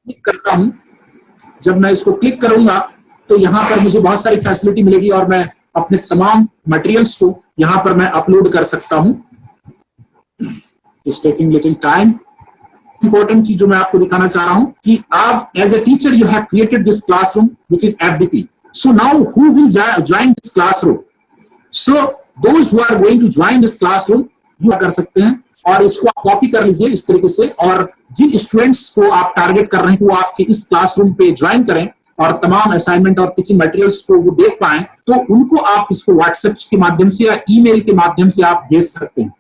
क्लिक करता हूं, जब मैं इसको क्लिक करूंगा तो यहाँ पर मुझे बहुत सारी फैसिलिटी मिलेगी और मैं अपने तमाम मटेरियल्स को यहाँ पर मैं अपलोड कर सकता हूं। It's taking little time. Important चीज जो मैं आपको दिखाना चाह रहा हूं कि आप as a teacher you have created this classroom which is FDP. So now who will join this classroom? So those who are going to join this classroom you कर सकते हैं और इसको आप कॉपी कर लीजिए इस तरीके से, और जिन स्टूडेंट्स को आप टारगेट कर रहे हैं कि वो आपके इस क्लासरूम पे ज्वाइन करें और तमाम असाइनमेंट और टीचिंग मटेरियल्स को वो देख पाए, तो उनको आप इसको व्हाट्सएप के माध्यम से या ईमेल के माध्यम से आप भेज सकते हैं।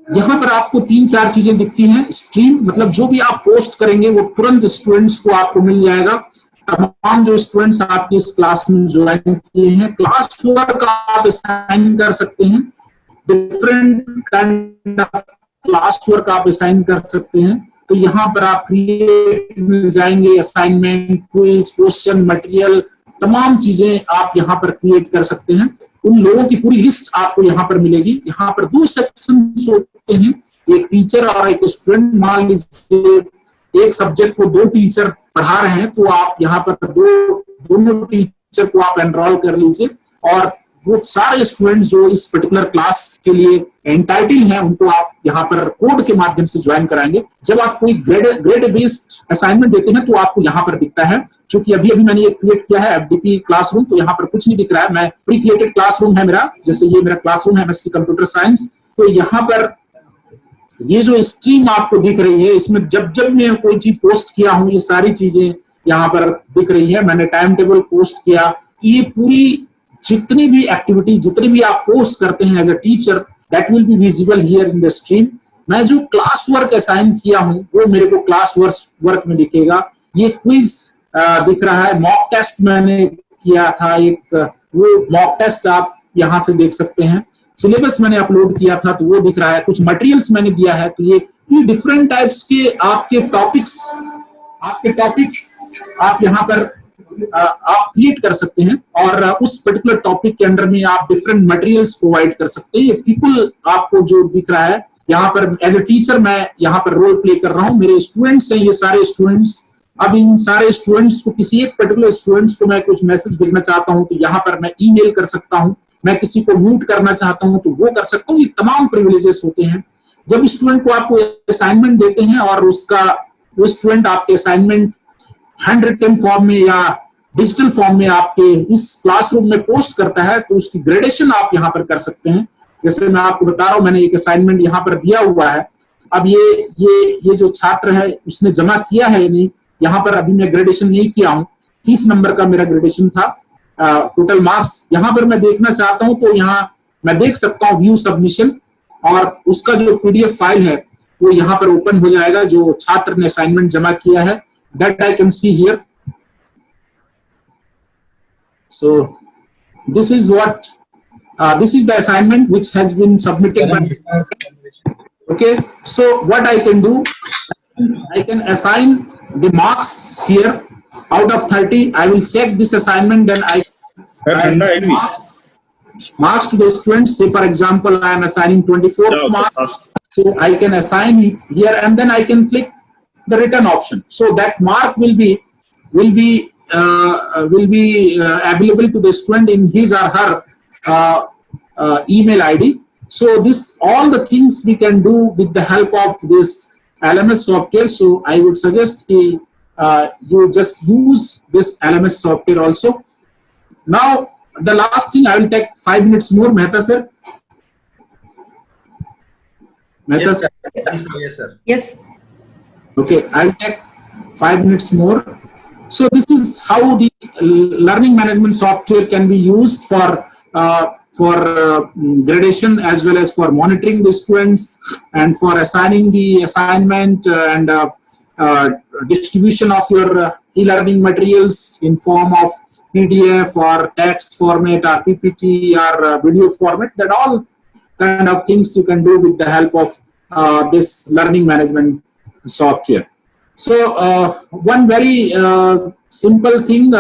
यहाँ पर आपको 3-4 चीजें दिखती हैं। स्ट्रीम मतलब जो भी आप पोस्ट करेंगे वो तुरंत स्टूडेंट्स को आपको मिल जाएगा। तमाम जो स्टूडेंट्स आपकी इस क्लास में ज्वाइन किए हैं, क्लास वर्क आप असाइन कर सकते हैं, different kind of class work आप असाइन कर सकते हैं। तो यहाँ पर आप क्रिएट में जाएंगे, असाइनमेंट, क्विज, क्वेश्चन, मटेरियल, तमाम चीजें आप यहाँ पर क्रिएट कर सकते हैं। उन लोगों की पूरी लिस्ट आपको यहाँ पर मिलेगी। यहाँ पर 2 सेक्शन होते हैं, एक टीचर और एक स्टूडेंट। मान लीजिए एक सब्जेक्ट को 2 टीचर पढ़ा रहे हैं, तो आप यहाँ पर दोनों टीचर को आप एनरोल कर लीजिए और वो सारे स्टूडेंट्स जो इस पर्टिकुलर क्लास के लिए एंटाइटल हैं उनको आप यहाँ पर कोड के माध्यम से ज्वाइन कराएंगे। जब आप कोई ग्रेड बेस्ड असाइनमेंट देते हैं तो आपको यहाँ पर दिखता है। क्योंकि अभी मैंने ये क्रिएट किया है एफडीपी क्लासरूम, तो यहाँ पर कुछ नहीं दिख रहा है। मैं प्री क्रिएटेड क्लासरूम है मेरा, जैसे ये मेरा क्लासरूम है एमएससी कंप्यूटर साइंस। तो यहाँ पर ये जो स्ट्रीम आपको दिख रही है, इसमें जब जब मैं कोई चीज पोस्ट किया हूँ ये सारी चीजें यहाँ पर दिख रही है। मैंने टाइम टेबल पोस्ट किया, ये पूरी जितनी भी एक्टिविटी, जितनी भी आप पोस्ट करते हैं as a teacher, that will be visible here in the stream. मैं जो क्लास वर्क असाइन किया हूँ वो मेरे को क्लास वर्क में दिखेगा। ये क्विज दिख रहा है, मॉक टेस्ट मैंने किया था एक, वो मॉक टेस्ट आप यहाँ से देख सकते हैं। सिलेबस मैंने अपलोड किया था तो वो दिख रहा है। कुछ मटेरियल्स मैंने दिया है, तो ये डिफरेंट टाइप्स के आपके टॉपिक्स आप यहाँ पर आप क्रिएट कर सकते हैं और उस पर्टिकुलर टॉपिक के अंडर में आप डिफरेंट मटेरियल्स प्रोवाइड कर सकते हैं। ये पीपल आपको जो दिख रहा है यहाँ पर, एज ए टीचर मैं यहाँ पर रोल प्ले कर रहा हूँ। मेरे स्टूडेंट्स हैं ये सारे स्टूडेंट्स। अब इन सारे स्टूडेंट्स को, किसी एक पर्टिकुलर स्टूडेंट्स को मैं कुछ मैसेज भेजना चाहता हूँ तो यहाँ पर मैं ईमेल कर सकता हूँ। मैं किसी को म्यूट करना चाहता हूँ तो वो कर सकता हूँ। ये तमाम प्रिविलेजेस होते हैं। जब स्टूडेंट को आपको असाइनमेंट देते हैं और वो स्टूडेंट आपके असाइनमेंट हैंड रिटन फॉर्म में या डिजिटल फॉर्म में आपके इस क्लासरूम में पोस्ट करता है, तो उसकी ग्रेडेशन आप यहाँ पर कर सकते हैं। जैसे मैं आपको बता रहा हूँ, मैंने एक असाइनमेंट यहाँ पर दिया हुआ है। अब ये जो छात्र है उसने जमा किया है या नहीं, यहाँ पर अभी मैं ग्रेडेशन नहीं किया हूँ। 30 नंबर का मेरा ग्रेडेशन था, टोटल मार्क्स। यहाँ पर मैं देखना चाहता हूँ तो यहाँ मैं देख सकता हूँ व्यू सबमिशन, और उसका जो पीडीएफ फाइल है वो यहाँ पर ओपन हो जाएगा जो छात्र ने असाइनमेंट जमा किया है। That I can see here. So this is this is the assignment which has been submitted by. Okay, so what I can do, I can assign the marks here out of 30. I will check this assignment, then I assign marks to the students. Say for example, I am assigning 24 marks, so I can assign it here, and then I can click the return option. So that mark will be available to the student in his or her email ID. So all the things we can do with the help of this LMS software. So I would suggest you just use this LMS software also. Now the last thing, I will take 5 minutes more. Mehta sir. Mehta Yes, sir. sir. Yes, sir. Yes. Okay, I will take 5 minutes more. So this is how the learning management software can be used for gradation as well as for monitoring the students and for assigning the assignment and distribution of your e-learning materials in form of PDF or text format or PPT or video format. That all kind of things you can do with the help of this learning management software. So one very simple thing,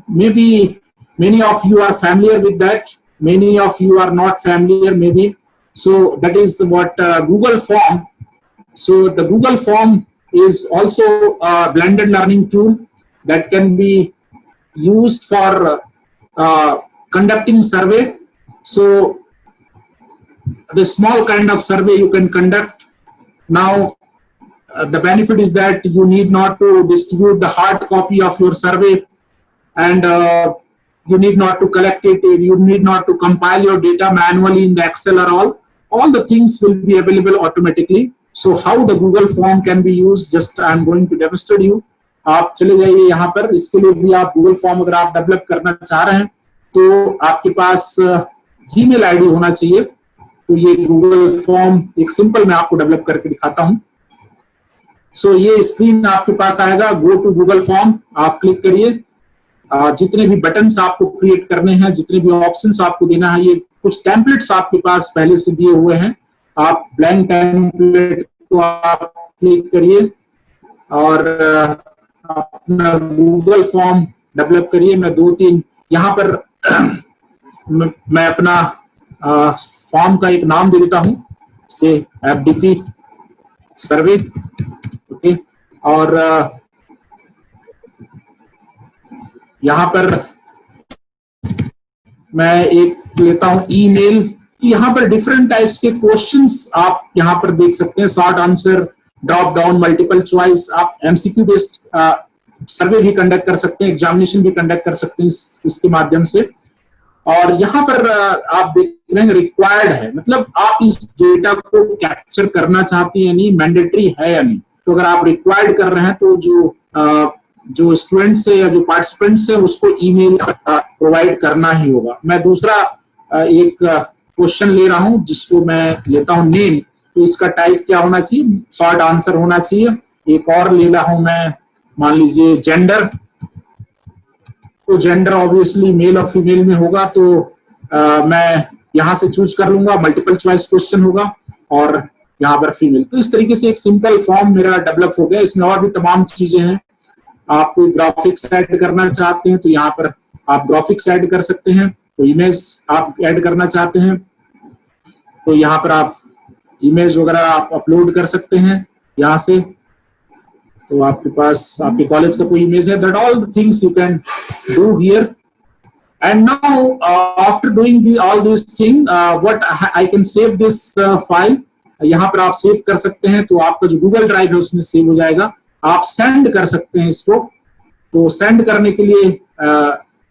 maybe many of you are familiar with that, many of you are not familiar maybe. So that is what Google Form. So the Google Form is also a blended learning tool that can be used for conducting survey. So the small kind of survey you can conduct. Now the benefit is that you need not to distribute the hard copy of your survey, and you need not to collect it, you need not to compile your data manually in the Excel or all the things will be available automatically. So how the Google Form can be used, just I am going to demonstrate you. आप चले जाइए यहाँ पर, इसके लिए भी आप Google Form अगर आप डेवलप करना चाह रहे हैं तो आपके पास Gmail ID होना चाहिए. तो ये Google Form एक सिंपल मैं आपको डेवलप करके दिखाता हूँ. सो ये स्क्रीन आपके पास आएगा. गो टू गूगल फॉर्म, आप क्लिक करिए. जितने भी बटन्स आपको क्रिएट करने हैं, जितने भी ऑप्शंस आपको देना है, ये कुछ टेम्पलेट्स आपके पास पहले से दिए हुए हैं. आप ब्लैंक टेम्पलेट को आप क्लिक करिए और अपना गूगल फॉर्म डेवलप करिए. मैं 2-3 यहाँ पर मैं अपना फॉर्म का एक नाम दे देता हूँ, से FDP सर्वे. ओके, और यहाँ पर मैं एक लेता हूं ईमेल. यहाँ पर डिफरेंट टाइप्स के क्वेश्चंस आप यहाँ पर देख सकते हैं. Short answer, drop down, multiple choice. आप MCQ बेस्ड सर्वे भी कंडक्ट कर सकते हैं, एग्जामिनेशन भी कंडक्ट कर सकते हैं इसके माध्यम से. और यहाँ पर आप देख रहे हैं रिक्वायर्ड है, मतलब आप इस डेटा को कैप्चर करना चाहते हैं या नहीं, मैंडेटरी है या नहीं. तो अगर आप रिक्वायर्ड कर रहे हैं तो जो स्टूडेंट्स है या जो पार्टिसिपेंट्स है उसको ईमेल प्रोवाइड करना ही होगा. मैं दूसरा एक क्वेश्चन ले रहा हूं जिसको मैं लेता हूं नेम. तो इसका टाइप क्या होना चाहिए? शॉर्ट आंसर होना चाहिए. एक और ले रहा हूं मैं, मान लीजिए जेंडर. तो जेंडर ऑब्वियसली मेल और फीमेल में होगा, तो मैं यहां से चूज कर लूंगा. मल्टीपल चॉइस क्वेश्चन होगा और यहाँ पर फीमेल. तो इस तरीके से एक सिंपल फॉर्म मेरा डेवलप हो गया. इसमें और भी तमाम चीजें हैं. आप कोई ग्राफिक्स ऐड करना चाहते हैं तो यहाँ पर आप ग्राफिक्स ऐड कर सकते हैं. तो इमेज आप ऐड करना चाहते हैं तो यहाँ पर आप इमेज वगैरह आप अपलोड कर सकते हैं यहाँ से. तो आपके पास आपके कॉलेज का कोई इमेज है. That all the things you can do here. And now after doing all these things, what I can save this file. यहाँ पर आप सेव कर सकते हैं, तो आपका जो गूगल ड्राइव है उसमें सेव हो जाएगा. आप सेंड कर सकते हैं इसको. तो सेंड करने के लिए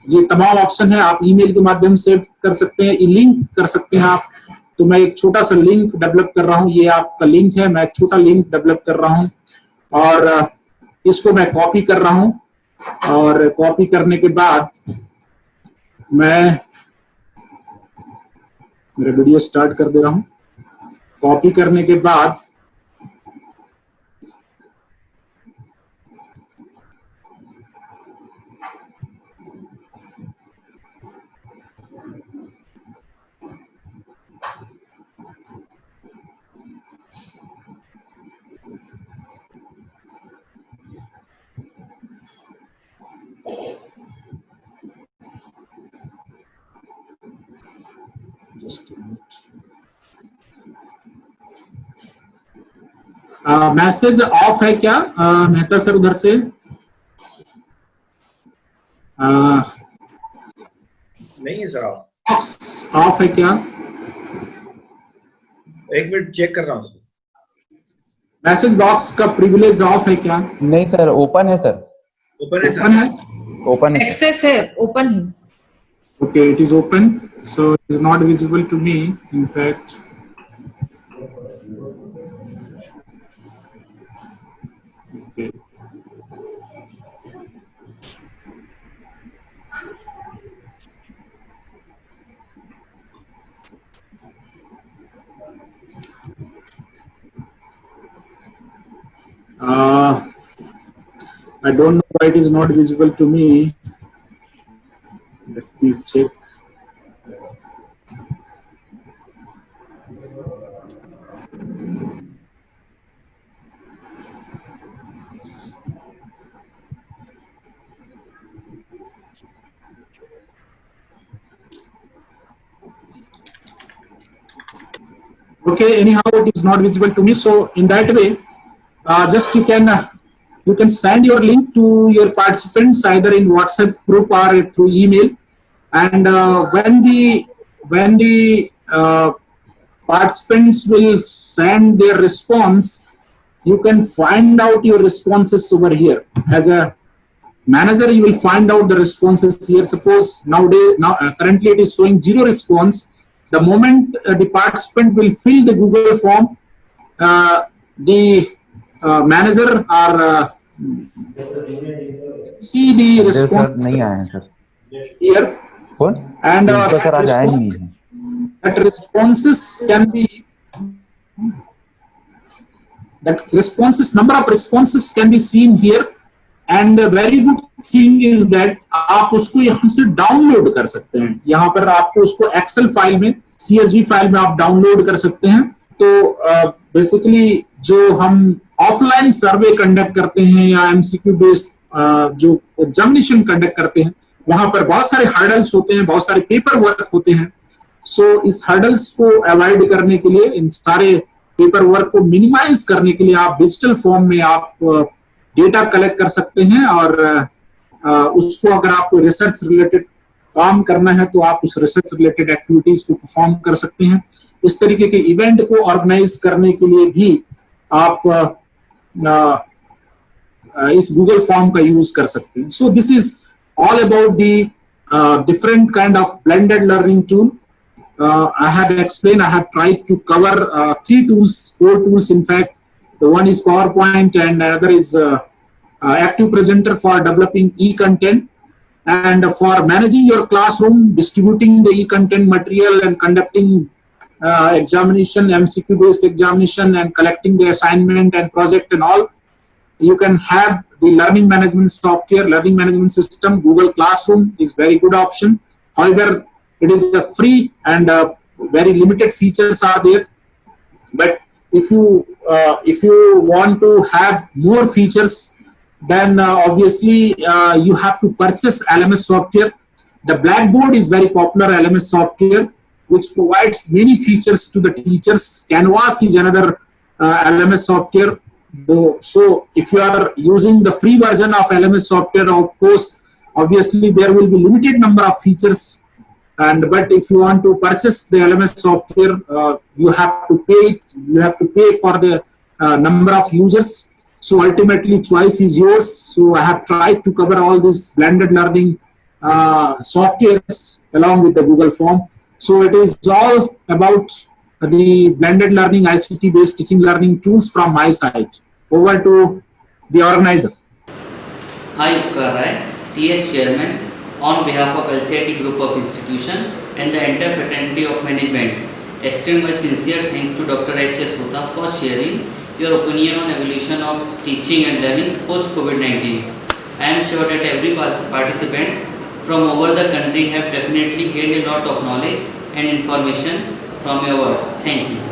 ये तमाम ऑप्शन है. आप ईमेल के माध्यम से कर सकते हैं, लिंक कर सकते हैं आप. तो मैं एक छोटा सा लिंक डेवलप कर रहा हूँ. ये आपका लिंक है, मैं एक छोटा लिंक डेवलप कर रहा हूँ और इसको मैं कॉपी कर रहा हूँ. और कॉपी करने के बाद मैं मेरा वीडियो स्टार्ट कर दे रहा हूँ. कॉपी करने के बाद मैसेज ऑफ है क्या मेहता सर उधर से? नहीं है सर. ऑफ है क्या? एक मिनट चेक कर रहा हूँ. मैसेज बॉक्स का प्रिविलेज ऑफ है क्या? नहीं सर, ओपन है सर. ओपन है ओपन सर. है. ओपन है. एक्सेस है, ओपन है. Okay, it is open, so it is not visible to me. In fact, okay. I don't know why it is not visible to me. Let me check. Okay, anyhow, it is not visible to me. So in that way, just you can send your link to your participants either in WhatsApp group or through email. And when the participants will send their response, you can find out your responses over here. As a manager, you will find out the responses here. Suppose currently it is showing 0 response. The moment the participant will fill the Google form, the manager or see the sir response नहीं आए हैं sir here, कौन and इनको sir आज आए नहीं है that responses can be number of responses can be seen here. And a very good thing is that आप उसको यहाँ से डाउनलोड कर सकते हैं. यहाँ पर आपको उसको एक्सेल फाइल में, CSV फाइल में आप डाउनलोड कर सकते हैं. तो बेसिकली जो हम ऑफलाइन सर्वे कंडक्ट करते हैं या MCQ बेस्ड जो एग्जामिनेशन कंडक्ट करते हैं, वहां पर बहुत सारे हर्डल्स होते हैं, बहुत सारे पेपर वर्क होते हैं. सो इस हर्डल्स को अवॉइड करने के लिए, इन सारे पेपर वर्क को मिनिमाइज करने के लिए आप डिजिटल फॉर्म में आप डेटा कलेक्ट कर सकते हैं. और उसको अगर आपको रिसर्च रिलेटेड काम करना है तो आप उस रिसर्च रिलेटेड एक्टिविटीज को परफॉर्म कर सकते हैं. इस तरीके के इवेंट को ऑर्गेनाइज करने के लिए भी आप इस गूगल फॉर्म का यूज कर सकते हैं. So this is all about the different kind of blended learning tool. I have explained, I have tried to cover 3 tools, 4 tools in fact. The one is PowerPoint and another is Active Presenter for developing e-content, and for managing your classroom, distributing the e-content material and conducting examination, MCQ based examination, and collecting the assignment and project and all. You can have the learning management software, learning management system. Google Classroom is very good option. However, it is a free and very limited features are there. But if you want to have more features, then obviously you have to purchase LMS software. The Blackboard is very popular LMS software, which provides many features to the teachers. Canvas is another LMS software. So if you are using the free version of LMS software, of course, obviously there will be limited number of features. But if you want to purchase the LMS software, you have to pay. You have to pay for the number of users. So ultimately, choice is yours. So I have tried to cover all these blended learning softwares along with the Google form. So it is all about the blended learning ICT based teaching learning tools from my side. Over to the organizer. I, Upkar Rai, TS Chairman, on behalf of LCIT Group of Institution and the entire fraternity of management, extend my sincere thanks to Dr. H.S. Hota for sharing your opinion on evolution of teaching and learning post-COVID-19. I am sure that every participants from over the country have definitely gained a lot of knowledge and information from your words. Thank you.